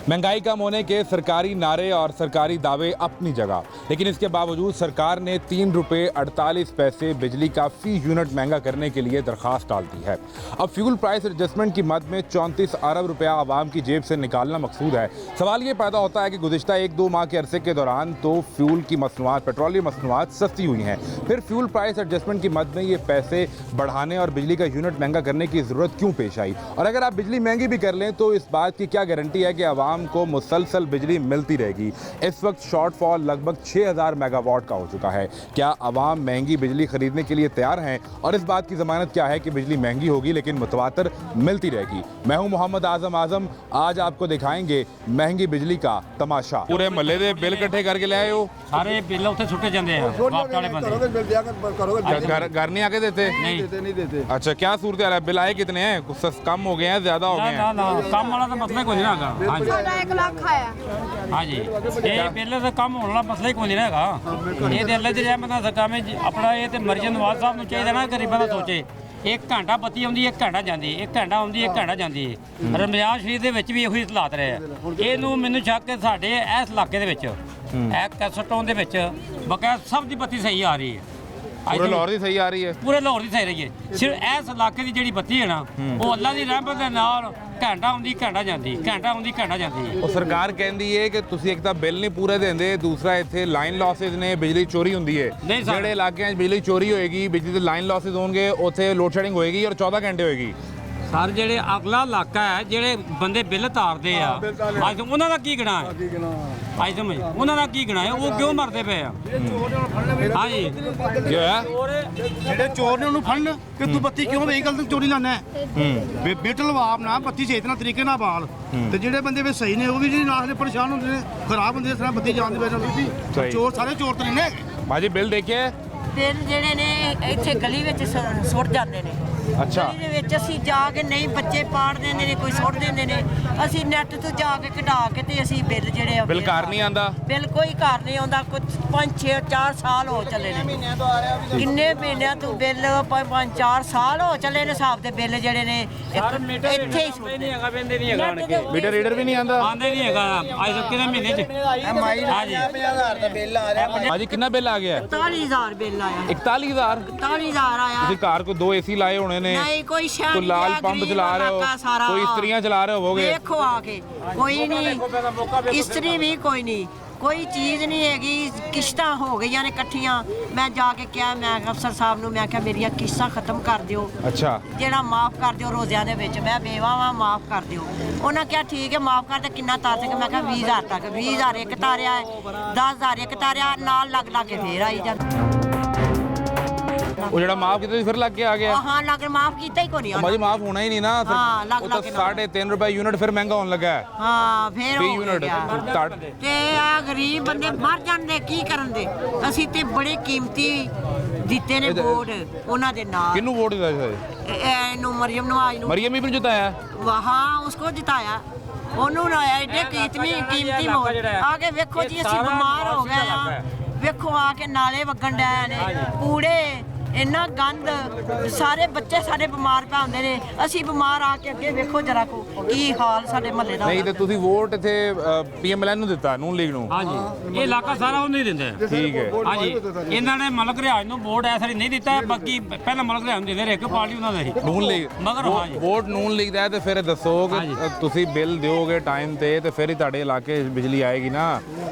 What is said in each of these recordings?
महंगाई कम होने के सरकारी नारे और सरकारी दावे अपनी जगह, लेकिन इसके बावजूद सरकार ने 3 रुपये 48 पैसे बिजली का फी यूनिट महंगा करने के लिए दरखास्त डाल दी है। अब फ्यूल प्राइस एडजस्टमेंट की मद में 34 अरब रुपया आवाम की जेब से निकालना मकसूद है। सवाल ये पैदा होता है कि गुज़िश्ता 1-2 माह के अरसे के दौरान तो फ्यूल की मसनूआत, पेट्रोलियम मसनूआत सस्ती हुई हैं, फिर फ्यूल प्राइस एडजस्टमेंट की मद में ये पैसे बढ़ाने और बिजली का यूनिट महंगा करने की ज़रूरत क्यों पेश आई? और अगर आप बिजली महंगी भी कर लें तो इस बात की क्या गारंटी है कि आवाम को मुसलसल बिजली मिलती रहेगी? इस वक्त शॉर्टफॉल लगभग 6000 मेगावाट का हो चुका है। क्या आवाम महंगी बिजली खरीदने के लिए तैयार हैं? और इस बात की ज़मानत क्या है कि बिजली महंगी होगी लेकिन मुतवातर मिलती रहेगी? मैं हूं मोहम्मद आज़म, आज आपको दिखाएंगे महंगी बिजली का तमाशा। पूरे महल्ले दे बिल इकट्ठे करके ले आए हो? सारे बिल उत्थे सुट्टे जाते हैं वापस वाले बंदे। घर नहीं आके देते? नहीं देते। अच्छा, क्या सूरत हाल है? बिल आए कितने हैं? कुछ कम हो गए हैं, ज्यादा हो गए हैं? ना कम वाला तो मसला कोई नहीं हैगा। हाँ जी 1 लाख आया। हाँ जी, ये बिल तो कम होने वाला मसला ही कोई नहीं हैगा। ये तो अल्लाह दी रहमत नाल सरकार में अपना ये तो मर्जी नवाज साहब ਨੂੰ ਚਾਹੀਦਾ ਨਾ ਗਰੀਬਾਂ ਦਾ ਸੋਚੇ। 1 ਘੰਟਾ ਬੱਤੀ ਆਉਂਦੀ 1 ਘੰਟਾ ਜਾਂਦੀ 1 ਘੰਟਾ ਆਉਂਦੀ 1 ਘੰਟਾ ਜਾਂਦੀ ਹੈ। ਰਮਜ਼ਾਨ ਸ਼ਰੀਫ ਦੇ ਵਿੱਚ ਵੀ ਇਹੋ ਹੀ ਹਾਲਾਤ ਰਹੇ ਆ। ਇਹਨੂੰ ਮੈਨੂੰ ਸ਼ੱਕ ਹੈ ਸਾਡੇ ਇਸ ਇਲਾਕੇ ਦੇ ਵਿੱਚ ਇਹ ਕੈਸਟੋਨ ਦੇ ਵਿੱਚ ਬਕਾਇਆ ਸਭ ਦੀ ਬੱਤੀ ਸਹੀ ਆ ਰਹੀ ਹੈ। पूरे लाहौर ਦੀ ਸਹੀ ਆ ਰਹੀ ਹੈ? ਪੂਰੇ ਲਾਹੌਰ ਦੀ ਸਹੀ ਰਹੀ ਹੈ। ਸਿਰਫ ਇਸ ਇਲਾਕੇ ਦੀ ਜਿਹੜੀ ਬੱਤੀ ਹੈ ਨਾ ਉਹ ਅੱਲਾ ਦੀ ਰਹਿਮਤ ਦੇ ਨਾਲ ਘੰਟਾ ਆਉਂਦੀ ਘੰਟਾ ਜਾਂਦੀ, ਘੰਟਾ ਆਉਂਦੀ ਘੰਟਾ ਜਾਂਦੀ। ਉਹ ਸਰਕਾਰ ਕਹਿੰਦੀ ਹੈ ਕਿ ਤੁਸੀਂ ਇੱਕ ਤਾਂ ਬਿੱਲ ਨਹੀਂ ਪੂਰੇ ਦਿੰਦੇ, ਦੂਸਰਾ ਇੱਥੇ ਲਾਈਨ ਲਾਸਿਸ ਨੇ, ਬਿਜਲੀ ਚੋਰੀ ਹੁੰਦੀ ਹੈ। ਜਿਹੜੇ ਇਲਾਕਿਆਂ 'ਚ ਬਿਜਲੀ ਚੋਰੀ ਹੋਏਗੀ, ਬਿਜਲੀ ਦੇ ਲਾਈਨ ਲਾਸਿਸ ਹੋਣਗੇ, ਉੱਥੇ ਲੋਡ ਸ਼ੈਡਿੰਗ ਹੋਏਗੀ ਔਰ 14 ਘੰਟੇ ਹੋਏਗੀ। ਸਰ ਜਿਹੜੇ ਅਗਲਾ ਇਲਾਕਾ ਹੈ, ਜਿਹੜੇ ਬੰਦੇ ਬਿੱਲ ਤਾਰਦੇ ਆ, ਅੱਜ ਉਹਨਾਂ ਦਾ ਕੀ ਗੁਨਾਹ ਹੈ? ਅੱਜ ਸਮਝ ਉਹਨਾਂ ਦਾ ਕੀ ਗੁਨਾਹ ਹੈ? ਉਹ ਕਿਉਂ ਮਰਦੇ ਪਏ ਆ? ਹਾਂਜੀ ਕੀ ਹੋਇਆ? ਜਿਹੜੇ ਚੋਰ ਨੇ ਉਹਨੂੰ ਫੜਨ ਕਿ ਤੂੰ ਬੱਤੀ ਕਿਉਂ ਵਹੀਕਲ ਤੇ ਚੋਰੀ ਲਾਣਾ ਹੈ। ਬਿੱਟ ਲਵਾ ਆਪਣਾ ਬੱਤੀ ਸਹੀ ਤਰ੍ਹਾਂ ਤਰੀਕੇ ਨਾਲ ਬਾਲ ਤੇ ਜਿਹੜੇ ਬੰਦੇ ਵੀ ਸਹੀ ਨੇ ਉਹ ਵੀ ਜਿਹੜੀ ਨਾਲ ਦੇ ਪਰੇਸ਼ਾਨ ਹੁੰਦੇ ਨੇ, ਖਰਾਬ ਹੁੰਦੇ ਇਸ ਤਰ੍ਹਾਂ ਬੱਤੀ ਜਾਣ ਦੀ ਵਜ੍ਹਾ ਨਾਲ। ਚੋਰ ਸਾਰੇ ਚੋਰ ਤਾਂ ਨਹੀਂ ਨੇ ਹੈਗੇ। ਬਾਜੀ ਬਿੱਲ ਦੇਖਿਆ? ਬਿੱਲ ਜਿਹੜੇ ਨੇ ਇੱਥੇ ਗਲੀ ਵਿੱਚ ਸੁੱਟ ਜਾਂਦੇ ਨੇ। ਅੱਛਾ, ਗਲੀ ਦੇ ਵਿੱਚ ਅਸੀਂ ਜਾ ਕੇ ਨਹੀਂ, ਬੱਚੇ ਪਾੜ ਦਿੰਦੇ ਨੇ, ਕੋਈ ਸੁੱਟ ਦਿੰਦੇ ਨੇ। ਅਸੀਂ ਨੈੱਟ ਤੋਂ ਜਾ ਕੇ ਕਢਾ ਕੇ ਤੇ ਅਸੀਂ ਬਿੱਲ ਜਿਹੜੇ ਆ ਬਿੱਲ ਘਰ ਨਹੀਂ ਆਂਦਾ? ਬਿੱਲ ਕੋਈ ਘਰ ਨਹੀਂ ਆਉਂਦਾ। ਕੁਝ 5-6-4 ਸਾਲ ਹੋ ਚੱਲੇ ਨੇ। ਕਿੰਨੇ ਮਹੀਨਿਆਂ ਤੋਂ ਬਿੱਲ 5-4 ਸਾਲ ਹੋ ਚੱਲੇ ਨੇ। ਹਿਸਾਬ ਦੇ ਬਿੱਲ ਜਿਹੜੇ ਨੇ ਇੱਥੇ ਹੀ ਸੁੱਟਦੇ ਨਹੀਂ ਹੈਗਾ, ਬੰਦੇ ਨਹੀਂ ਹੈਗਾ। ਮੀਟਰ ਰੀਡਰ ਵੀ ਨਹੀਂ ਆਂਦਾ? ਆਂਦੇ ਨਹੀਂ ਹੈਗਾ। ਅੱਜ ਤੱਕ ਕਿਹਨੇ ਮਹੀਨੇ ਚ ਬਾਜੀ ਕਿੰਨਾ ਬਿੱਲ ਆ ਗਿਆ? 41000 ਬਿੱਲ ਆਇਆ। 41000? 41000 ਆਇਆ। ਤੁਸੀਂ ਘਰ ਕੋ 2 ਏਸੀ ਲਾਏ ਹੋਣੇ ਨੇ? ਨਹੀਂ, ਕੋਈ ਸ਼ਾਇਦ ਕੋਈ ਲਾਲ ਪੰਪ ਚਲਾ ਰਹੇ ਹੋ, ਕੋਈ ਇਸਤਰੀਆਂ ਚਲਾ ਰਹੇ ਹੋਵੋਗੇ। ਦੇਖੋ ਆ ਕੇ ਕੋਈ ਨਹੀਂ, ਇਸਤਰੀ ਵੀ ਕੋਈ ਨਹੀਂ, ਕੋਈ ਚੀਜ਼ ਨਹੀਂ ਹੈਗੀ। ਕਿਸ਼ਤਾਂ ਹੋ ਗਈਆਂ ਨੇ ਇਕੱਠੀਆਂ। ਮੈਂ ਜਾ ਕੇ ਕਿਹਾ, ਮੈਂ ਅਫਸਰ ਸਾਹਿਬ ਨੂੰ ਮੈਂ ਕਿਹਾ ਮੇਰੀਆਂ ਕਿਸ਼ਤਾਂ ਖਤਮ ਕਰ ਦਿਓ। ਅੱਛਾ, ਜਿਹੜਾ ਮਾਫ ਕਰ ਦਿਓ ਰੋਜ਼ਿਆਂ ਦੇ ਵਿੱਚ, ਮੈਂ ਬੇਵਾ ਵਾਂ, ਮਾਫ ਕਰ ਦਿਓ। ਉਹਨਾਂ ਕਿਹਾ ਠੀਕ ਹੈ ਮਾਫ ਕਰ ਦੇ। ਕਿੰਨਾ ਤਾਰ ਸਕੇ? ਮੈਂ ਕਿਹਾ 20000 ਤੱਕ। 20000 ਇੱਕ ਤਾਰਿਆ ਹੈ, 10000 ਇੱਕ ਤਾਰਿਆ, ਨਾਲ ਲੱਗ ਕੇ ਫੇਰ ਆਈ ਜਾਂਦਾ। ਉਹ ਜਿਹੜਾ ਮਾਫ ਕੀਤਾ ਸੀ ਫਿਰ ਲੱਗ ਕੇ ਆ ਗਿਆ? ਹਾਂ, ਲੱਗ ਮਾਫ ਕੀਤਾ ਹੀ ਕੋਈ ਨਹੀਂ। ਬਾਜੀ ਮਾਫ ਹੋਣਾ ਹੀ ਨਹੀਂ ਨਾ। ਹਾਂ, ਲੱਗ ਉਹ ਤਾਂ 3.5 ਰੁਪਏ ਯੂਨਿਟ ਫਿਰ ਮਹਿੰਗਾ ਹੋਣ ਲੱਗਾ ਹੈ। ਹਾਂ, ਫੇਰ ਹੋ ਯੂਨਿਟ ਗਿਆ। ਤੇ ਆ ਗਰੀਬ ਬੰਦੇ ਮਰ ਜਾਂਦੇ, ਕੀ ਕਰਨ ਦੇ? ਅਸੀਂ ਤੇ ਬੜੇ ਕੀਮਤੀ ਦਿੱਤੇ ਨੇ ਵੋਟ ਉਹਨਾਂ ਦੇ ਨਾਲ। ਕਿਹਨੂੰ ਵੋਟ ਦਿੱਤਾ ਇਹਨੂੰ ਮਰੀਮ ਨਵਾਜ਼ ਨੂੰ। ਮਰੀਮ ਇਬਨ ਜਿਤਾਇਆ? ਵਹਾਂ ਉਸਕੋ ਜਿਤਾਇਆ। ਉਹਨੂੰ ਨਾ ਐਡੇ ਕੀਮਤੀ ਵੋਟ। ਆ ਕੇ ਵੇਖੋ ਜੀ, ਅਸੀਂ ਬਿਮਾਰ ਹੋ ਗਏ ਆ। ਵੇਖੋ ਆ ਕੇ ਨਾਲੇ ਵਗਣ ਡਿਆ ਨੇ, ਕੂੜੇ, ਇੰਨਾ ਗੰਦ, ਸਾਰੇ ਬੱਚੇ ਸਾਡੇ ਬਿਮਾਰ ਪੈ ਹੁੰਦੇ ਨੇ। ਅਸੀਂ ਬਿਮਾਰ ਆ ਕੇ ਅੱਗੇ ਵੇਖੋ ਜਰਾ ਕੋ ਕੀ ਹਾਲ ਸਾਡੇ ਮਹੱਲੇ ਦਾ। ਨਹੀਂ ਤੇ ਤੁਸੀਂ ਵੋਟ ਇੱਥੇ PMLN ਨੂੰ ਦਿੱਤਾ, ਨੂਨ ਲੀਗ ਨੂੰ? ਹਾਂਜੀ, ਇਹ ਇਲਾਕਾ ਸਾਰਾ ਉਹ ਨਹੀਂ ਦਿੰਦੇ। ਠੀਕ ਹੈ। ਹਾਂਜੀ, ਇਹਨਾਂ ਨੇ ਮਲਕ ਰਿਆਜ ਨੂੰ ਵੋਟ ਐਸਾ ਨਹੀਂ ਦਿੱਤਾ। ਬਾਕੀ ਪਹਿਲਾਂ ਮਲਕ ਰਿਆਜ ਨੂੰ ਦਿੰਦੇ ਰਹੇ, ਇੱਕ ਪਾਰਟੀ ਉਹਨਾਂ ਦਾ ਸੀ ਨੂਨ ਲੀਗ। ਮਗਰ ਹਾਂਜੀ ਵੋਟ ਨੂਨ ਲੀਗ ਦਾ ਹੈ ਤੇ ਫਿਰ ਦੱਸੋ ਕਿ ਤੁਸੀਂ ਬਿੱਲ ਦਿਓਗੇ ਟਾਈਮ ਤੇ ਤੇ ਫਿਰ ਹੀ ਤੁਹਾਡੇ ਇਲਾਕੇ ਬਿਜਲੀ ਆਏਗੀ ਨਾ।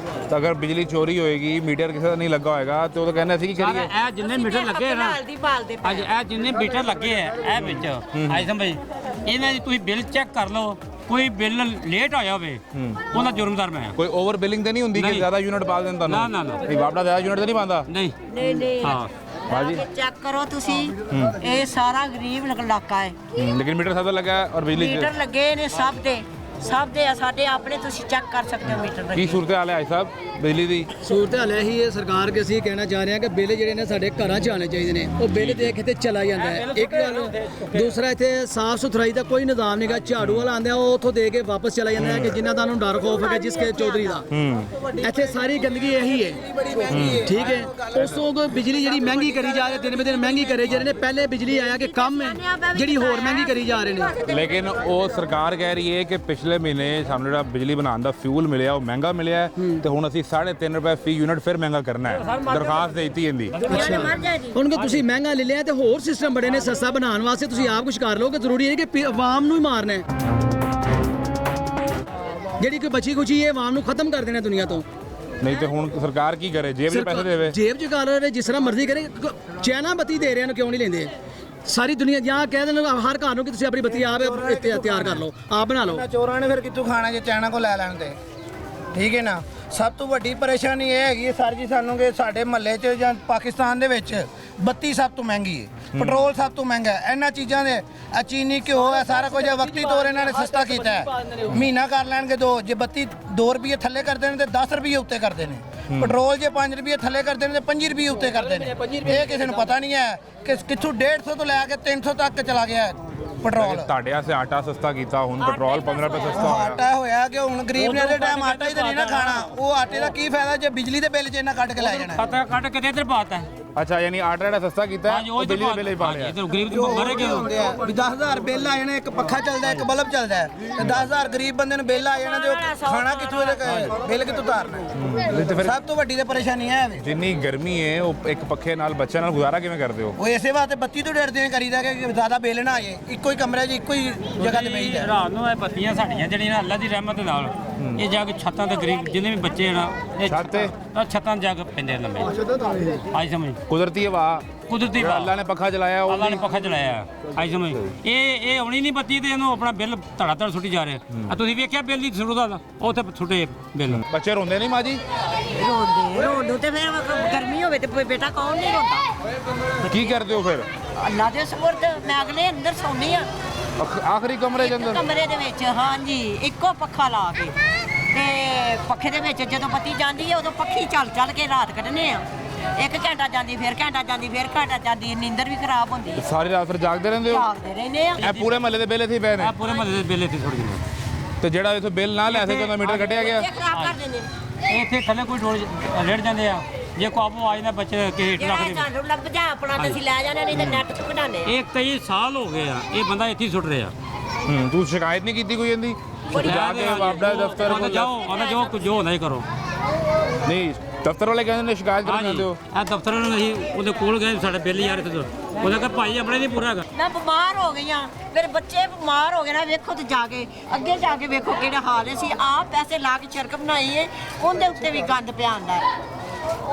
ਤਾਂ ਅਗਰ ਬਿਜਲੀ ਚੋਰੀ ਹੋਏਗੀ, ਮੀਟਰ ਕਿਸੇ ਦਾ ਨਹੀਂ ਲੱਗਾ ਹੋਏਗਾ ਤੇ ਉਹ ਤਾਂ ਕਹਿੰਦੇ ਅਸੀਂ ਕੀ ਕਰੀਏ? ਇਹ ਜਿੰਨੇ ਮੀਟਰ ਲੱਗੇ ਨਾ, ਅੱਜ ਇਹ ਜਿੰਨੇ ਮੀਟਰ ਲੱਗੇ ਆ ਇਹ ਵਿੱਚ ਅੱਜ ਸਮਝ ਇਹਨਾਂ ਦੀ ਤੁਸੀਂ ਬਿੱਲ ਚੈੱਕ ਕਰ ਲਓ। ਕੋਈ ਬਿੱਲ ਲੇਟ ਆਇਆ ਹੋਵੇ ਉਹਦਾ ਜੁਰਮਦਾਰ ਮੈਂ। ਕੋਈ ਓਵਰ ਬਿਲਿੰਗ ਤੇ ਨਹੀਂ ਹੁੰਦੀ ਕਿ ਜ਼ਿਆਦਾ ਯੂਨਿਟ ਪਾ ਦੇਣ ਤੁਹਾਨੂੰ? ਨਾ ਨਹੀਂ, ਬਾਬੜਾ ਜ਼ਿਆਦਾ ਯੂਨਿਟ ਤੇ ਨਹੀਂ ਪਾਉਂਦਾ? ਨਹੀਂ ਨਹੀਂ। ਹਾਂ ਬਾਜੀ ਚੈੱਕ ਕਰੋ ਤੁਸੀਂ, ਇਹ ਸਾਰਾ ਗਰੀਬ ਇਲਾਕਾ ਹੈ। ਲੇਕਿਨ ਮੀਟਰ ਸਭ ਦਾ ਲੱਗਾ ਹੈ ਔਰ ਬਿਜਲੀ ਮੀਟਰ ਲੱਗੇ ਨੇ ਸਭ ਦੇ ਆ। ਸਾਡੇ ਆਪਣੇ ਤੁਸੀਂ ਚੈੱਕ ਕਰ ਸਕਦੇ ਹੋ ਮੀਟਰ ਕੀ ਸੂਰਤ ਹਾਲ ਹੈ ਸਾਹਿਬ ਬਿਜਲੀ ਦੀ? ਸੂਰਤ ਹਾਲ ਇਹੀ ਹੈ ਸਰਕਾਰ ਕੇ ਅਸੀਂ ਕਹਿਣਾ ਚਾਹ ਰਹੇ ਹਾਂ ਕਿ ਬਿੱਲ ਜਿਹੜੇ ਨੇ ਸਾਡੇ ਘਰਾਂ 'ਚ ਆਉਣੇ ਚਾਹੀਦੇ ਨੇ। ਉਹ ਬਿੱਲ ਦੇਖ ਕੇ ਤੇ ਚਲਾ ਜਾਂਦਾ ਹੈ, ਇੱਕ ਗੱਲ। ਦੂਸਰਾ ਇੱਥੇ ਸਾਫ਼ ਸੁਥਰਾਈ ਦਾ ਕੋਈ ਨਿਜ਼ਾਮ ਨਹੀਂਗਾ। ਝਾੜੂ ਵਾਲਾ ਆਉਂਦਾ ਉਹ ਉੱਥੋਂ ਦੇ ਕੇ ਵਾਪਸ ਚਲਾ ਜਾਂਦਾ ਹੈ ਕਿ ਜਿਨ੍ਹਾਂ ਦਾ ਨੂੰ ਡਰ ਖੋਫ ਹੈ, ਜਿਸ ਕੇ ਚੌਧਰੀ ਦਾ। ਇੱਥੇ ਸਾਰੀ ਗੰਦਗੀ ਇਹੀ ਹੈ। ਠੀਕ ਹੈ। ਉਸ ਤੋਂ ਬਿਜਲੀ ਜਿਹੜੀ ਮਹਿੰਗੀ ਕਰੀ ਜਾ ਰਹੇ, ਦਿਨ ਬ ਦਿਨ ਮਹਿੰਗੀ ਕਰੇ ਜਾ ਰਹੇ ਨੇ। ਪਹਿਲੇ ਬਿਜਲੀ ਆਇਆ ਕਿ ਕੰਮ ਹੈ, ਜਿਹੜੀ ਹੋਰ ਮਹਿੰਗੀ ਕਰੀ ਜਾ ਰਹੇ ਨੇ। ਲੇਕਿਨ ਉਹ ਸਰਕਾਰ ਕਹਿ ਰਹੀ ਹੈ ਕਿ ਪਿਛਲੇ ਪਿਛਲੇ ਮਹੀਨੇ ਸਾਨੂੰ ਜਿਹੜਾ ਬਿਜਲੀ ਬਣਾਉਣ ਦਾ ਫਿਊਲ ਮਿਲਿਆ ਉਹ ਮਹਿੰਗਾ ਮਿਲਿਆ ਹੈ ਤੇ ਹੁਣ ਅਸੀਂ 3.5 ਰੁਪਏ ਫੀ ਯੂਨਿਟ ਫਿਰ ਮਹਿੰਗਾ ਕਰਨਾ ਹੈ। ਦਰਖਾਸਤ ਦੇਤੀ ਇਹਦੀ। ਹੁਣ ਕਿ ਤੁਸੀਂ ਮਹਿੰਗਾ ਲੈ ਲਿਆ ਤੇ ਹੋਰ ਸਿਸਟਮ ਬੜੇ ਨੇ ਸਸਤਾ ਬਣਾਉਣ ਵਾਸਤੇ, ਤੁਸੀਂ ਆਪ ਕੁਝ ਕਰ ਲਓ ਕਿ ਜ਼ਰੂਰੀ ਹੈ ਕਿ ਆਵਾਮ ਨੂੰ ਹੀ ਮਾਰਨਾ ਹੈ। ਜਿਹੜੀ ਕੋਈ ਬਚੀ ਖੁਚੀ ਹੈ ਆਵਾਮ ਨੂੰ ਖਤਮ ਕਰ ਦੇਣਾ ਦੁਨੀਆ ਤੋਂ। ਨਹੀਂ ਤੇ ਹੁਣ ਸਰਕਾਰ ਕੀ ਕਰੇ? ਜੇਬ 'ਚ ਪੈਸੇ ਦੇਵੇ? ਜੇਬ 'ਚ ਕਰ ਰਹੇ ਜਿਸ ਤਰ੍ਹਾਂ ਮਰਜ਼ੀ ਕਰੇ। ਚਾਈਨਾ ਬੱਤੀ ਦੇ ਰਿਹਾ ਨੂੰ ਕਿਉਂ ਨਹੀਂ ਲੈਂਦੇ? ਸਾਰੀ ਦੁਨੀਆ ਜਾਂ ਕਹਿ ਦੇਣ ਹਰ ਘਰ ਨੂੰ ਕਿ ਤੁਸੀਂ ਆਪਣੀ ਬੱਤੀ ਆਪ ਤਿਆਰ ਕਰ ਲਓ, ਆਪ ਬਣਾ ਲਓ। ਚੋਰਾਂ ਨੇ ਫਿਰ ਕਿੱਥੋਂ ਖਾਣਾ ਜੇ ਚਾਈਨਾ ਕੋ ਲੈ ਲੈਣ ਤੇ, ਠੀਕ ਹੈ ਨਾ। ਸਭ ਤੋਂ ਵੱਡੀ ਪਰੇਸ਼ਾਨੀ ਇਹ ਹੈਗੀ ਸਰ ਜੀ ਸਾਨੂੰ ਕਿ ਸਾਡੇ ਮਹੱਲੇ 'ਚ ਜਾਂ ਪਾਕਿਸਤਾਨ ਦੇ ਵਿੱਚ ਬੱਤੀ ਸਭ ਤੋਂ ਮਹਿੰਗੀ ਹੈ, ਪੈਟਰੋਲ ਸਭ ਤੋਂ ਮਹਿੰਗਾ ਹੈ। ਇਹਨਾਂ ਚੀਜ਼ਾਂ ਦੇ ਚੀਨੀ ਘਿਓ ਹੈ, ਸਾਰਾ ਕੁਝ ਵਕਤੀ ਤੌਰ ਇਹਨਾਂ ਨੇ ਸਸਤਾ ਕੀਤਾ ਹੈ। ਮਹੀਨਾ ਕਰ ਲੈਣਗੇ ਦੋ, ਜੇ ਬੱਤੀ 2 ਰੁਪਏ ਥੱਲੇ ਕਰਦੇ ਨੇ ਤੇ 10 ਰੁਪਏ ਉੱਤੇ ਕਰਦੇ ਨੇ। ਪੈਟਰੋਲ ਜੇ 5 ਰੁਪਏ ਥੱਲੇ ਕਰਦੇ ਨੇ ਤੇ 5 ਰੁਪਏ ਉੱਤੇ ਕਰਦੇ ਨੇ। ਇਹ ਕਿਸੇ ਨੂੰ ਪਤਾ ਨਹੀਂ ਹੈ ਕਿ ਕਿੱਥੋਂ 150 ਤੋਂ ਲੈ ਕੇ 300 ਤੱਕ ਚਲਾ ਗਿਆ ਹੈ ਪੈਟਰੋਲ। ਤੁਹਾਡੇ ਵਾਸਤੇ ਆਟਾ ਸਸਤਾ ਕੀਤਾ, ਹੁਣ ਪੈਟਰੋਲ 15 ਰੁਪਏ ਸਸਤਾ ਹੋਇਆ। ਆਟਾ ਹੋਇਆ ਕਿ ਹੁਣ ਗਰੀਬ ਨੇ ਦੇ ਟਾਈਮ ਆਟਾ ਹੀ ਤਾਂ ਨਹੀਂ ਨਾ ਖਾਣਾ। ਉਹ ਆਟੇ ਦਾ ਕੀ ਫਾਇਦਾ ਜੇ ਬਿਜਲੀ ਦੇ ਬਿੱਲ 'ਚ ਇਹਨਾਂ ਕੱਢ ਕੇ ਲੈ ਜਾਣਾ। ਖਾਤਾ ਕੱਢ ਕੇ ਤੇ ਇੱਧਰ ਪਾਤਾ ਅੱਛਾ, ਯਾਨੀ ਆਟਾ ਜਿਹੜਾ ਸਸਤਾ ਕੀਤਾ ਹੈ ਉਹ ਬਿਜਲੀ ਦੇ ਬਿੱਲ ਹੀ ਪਾ ਲਿਆ। ਇੱਧਰ ਗਰੀਬ ਦੀ ਮਰੇ ਗਏ ਹੁੰਦੇ ਆ ਵੀ 10000 ਬਿੱਲ ਆ ਜਾਣਾ, ਇੱਕ ਪੱਖਾ ਚੱਲਦਾ ਇੱਕ ਬਲਬ ਚੱਲਦਾ ਹੈ ਤੇ 10000 ਗਰੀਬ ਬੰਦੇ ਨੂੰ ਬਿੱਲ ਆ ਜਾਣਾ ਤੇ ਉਹ ਖਾਣਾ ਕਿੱਥੋਂ, ਇਹਦੇ ਬਿੱਲ ਕਿੱਥੋਂ ਤਾਰਨਾ। ਸਭ ਤੋਂ ਵੱਡੀ ਤਾਂ ਪਰੇਸ਼ਾਨੀ ਹੈ ਵੀ ਜਿੰਨੀ ਗਰਮੀ ਹੈ ਉਹ ਇੱਕ ਪੱਖੇ ਨਾਲ ਬੱਚਿਆਂ ਨਾਲ ਗੁਜ਼ਾਰਾ ਕਿਵੇਂ ਕਰਦੇ ਹੋ? ਉਹ ਇਸੇ ਵਾਸਤੇ ਬੱਤੀ ਤੋਂ ਡਰਦੇ ਨੇ ਕਰੀਦਾ ਕਿ ਜ਼ਿਆਦਾ ਬਿੱਲ ਨਾ ਆਏ। ਇੱਕੋ ਹੀ ਕਮਰੇ 'ਚ ਇੱਕੋ ਹੀ ਜਗ੍ਹਾ ਤੇ ਬੈਠੀਦਾ। ਰਾਤ ਨੂੰ ਇਹ ਬੱਤੀਆਂ ਸਾਡੀਆਂ ਜਿਹੜੀਆਂ ਅੱਲਾ ਦੀ ਰਹਿਮਤ ਨਾਲ ਇਹ ਜਾ ਕੇ ਛੱਤਾਂ ਤੇ ਗਰੀਬ ਜਿੰਨੇ ਵੀ ਬੱਚੇ ਨਾ ਇਹ ਛੱਤ ਤੇ? ਛੱਤਾਂ ਜਾ ਕੇ ਪੈਂਦੇ ਲੰਮੇ। ਆਈ ਸਮਝ ਕੁਦਰਤੀ ਹਵਾ, ਕੁਦਰਤੀ ਜਿਹੜਾ ਅੱਲਾ ਨੇ ਪੱਖਾ ਚਲਾਇਆ ਉਹ ਅੱਲਾ ਨੇ ਪੱਖਾ ਚਲਾਇਆ। ਆਈ ਸਮਝ ਇਹ ਆਉਣੀ ਨਹੀਂ ਬੱਤੀ ਤੇ ਇਹਨੂੰ ਆਪਣਾ ਬਿੱਲ ਧੜਾ ਧੜ ਸੁੱਟੀ ਜਾ ਰਿਹਾ। ਆ ਤੁਸੀਂ ਵੇਖਿਆ ਬਿੱਲ ਦੀ ਸ਼ੁਰੂ ਦਾ ਉੱਥੇ ਛੁੱਟੇ ਬਿੱਲ। ਬੱਚੇ ਰੋਂਦੇ ਨਹੀਂ ਮਾਜੀ? ਰੋਂਦੂ ਤੇ ਫਿਰ ਗਰਮੀ ਹੋਵੇ ਤੇ ਬੇਟਾ ਕੌਣ ਨਹੀਂ ਰੋਂਦਾ? ਕੀ ਕਰਦੇ ਹੋ ਫਿਰ? ਅੱਲਾ ਦੇ ਸਪੁਰਦ। ਮੈਂ ਅਗਲੇ ਅੰਦਰ ਸੌਂਦੀ ਆ ਆਖਰੀ ਕਮਰੇ ਦੇ ਅੰਦਰ? ਕਮਰੇ ਦੇ ਵਿੱਚ, ਹਾਂਜੀ, ਇੱਕੋ ਪੱਖਾ ਲਾ ਕੇ ਤੇ ਪੱਖੇ ਦੇ ਵਿੱਚ ਜਦੋਂ ਬੱਤੀ ਜਾਂਦੀ ਹੈ ਉਦੋਂ ਪੱਖੀ ਚੱਲ ਕੇ ਰਾਤ ਕੱਢਨੇ ਆ। 1 ਘੰਟਾ ਜਾਂਦੀ, ਫਿਰ ਘੰਟਾ ਜਾਂਦੀ, ਫਿਰ ਘੰਟਾ ਜਾਂਦੀ। ਨੀਂਦਰ ਵੀ ਖਰਾਬ ਹੁੰਦੀ ਹੈ। ਸਾਰੀ ਰਾਤ ਫਿਰ ਜਾਗਦੇ ਰਹਿੰਦੇ ਹੋ? ਜਾਗਦੇ ਰਹਿੰਦੇ ਆ। ਇਹ ਪੂਰੇ ਮਹੱਲੇ ਦੇ ਬਿੱਲ ਇੱਥੇ ਹੀ ਪਏ ਨੇ? ਆ ਪੂਰੇ ਮਹੱਲੇ ਦੇ ਬਿੱਲ ਇੱਥੇ ਥੋੜੀ ਜਿਹੀ। ਤੇ ਜਿਹੜਾ ਇਥੋਂ ਬਿੱਲ ਨਾ ਲੈ ਸਕੇ ਉਹਦਾ ਮੀਟਰ ਕੱਟਿਆ ਗਿਆ? ਇਹ ਖਰਾਬ ਕਰ ਦਿੰਦੇ ਨੇ। ਇੱਥੇ ਥੱਲੇ ਕੋਈ ਡੋਲ ਰੇੜ ਜਾਂਦੇ ਆ। ਜੇ ਕੋ ਆਪੋ ਆ ਜਾਂਦਾ ਬੱਚੇ ਕਿਸੇ ਹੀਟ ਰੱਖ ਜਿਹੜਾ ਦੇ। ਸਾਨੂੰ ਲੱਭ ਜਾ ਆਪਣਾ ਤੇ ਅਸੀਂ ਲੈ ਜਾਣਾ, ਨਹੀਂ ਤੇ ਨੈਟ 'ਚ ਕਢਾਣੇ ਆ। ਇਹ ਕਈ ਸਾਲ ਹੋ ਗਏ ਆ ਇਹ ਬੰਦਾ ਇੱਥੇ ਹੀ ਸੁੱਟ ਰਿਹਾ। ਤੂੰ ਸ਼ਿਕਾਇਤ ਨਹੀਂ ਕੀਤੀ ਕੋਈ ਇਹਦੀ? ਜਾ ਕੇ ਆਪਣਾ ਦਫ਼ਤਰ ਕੋਲ ਜਾਓ ਜੋ ਹੁੰਦਾ ਹੀ ਕਰੋ। ਨਹੀਂ, ਦਫ਼ਤਰ ਵਾਲੇ ਕਹਿੰਦੇ ਨੇ ਸ਼ਿਕਾਇਤ ਕਰਨ ਜਾਂਦੇ ਹੋ? ਇਹ ਦਫ਼ਤਰ ਨੂੰ ਅਸੀਂ ਉਹਦੇ ਕੋਲ ਗਏ, ਸਾਡੇ ਬਿੱਲ ਯਾਰ ਇੱਥੇ ਉਹਦਾ ਕਹ ਭਾਈ ਆਪਣੇ ਨਹੀਂ ਪੂਰਾ ਹੈਗਾ। ਮੈਂ ਬਿਮਾਰ ਹੋ ਗਈ ਆ, ਮੇਰੇ ਬੱਚੇ ਬਿਮਾਰ ਹੋ ਗਏ ਨਾ। ਵੇਖੋ ਤੇ ਜਾ ਕੇ ਅੱਗੇ ਜਾ ਕੇ ਵੇਖੋ ਕਿਹੜਾ ਹਾਲ ਹੈ। ਸੀ ਆਪ ਪੈਸੇ ਲਾ ਕੇ ਸੜਕ ਬਣਾਈ ਹੈ, ਉਹਦੇ ਉੱਤੇ ਵੀ ਗੰਦ ਪਿਆ ਹੁੰਦਾ।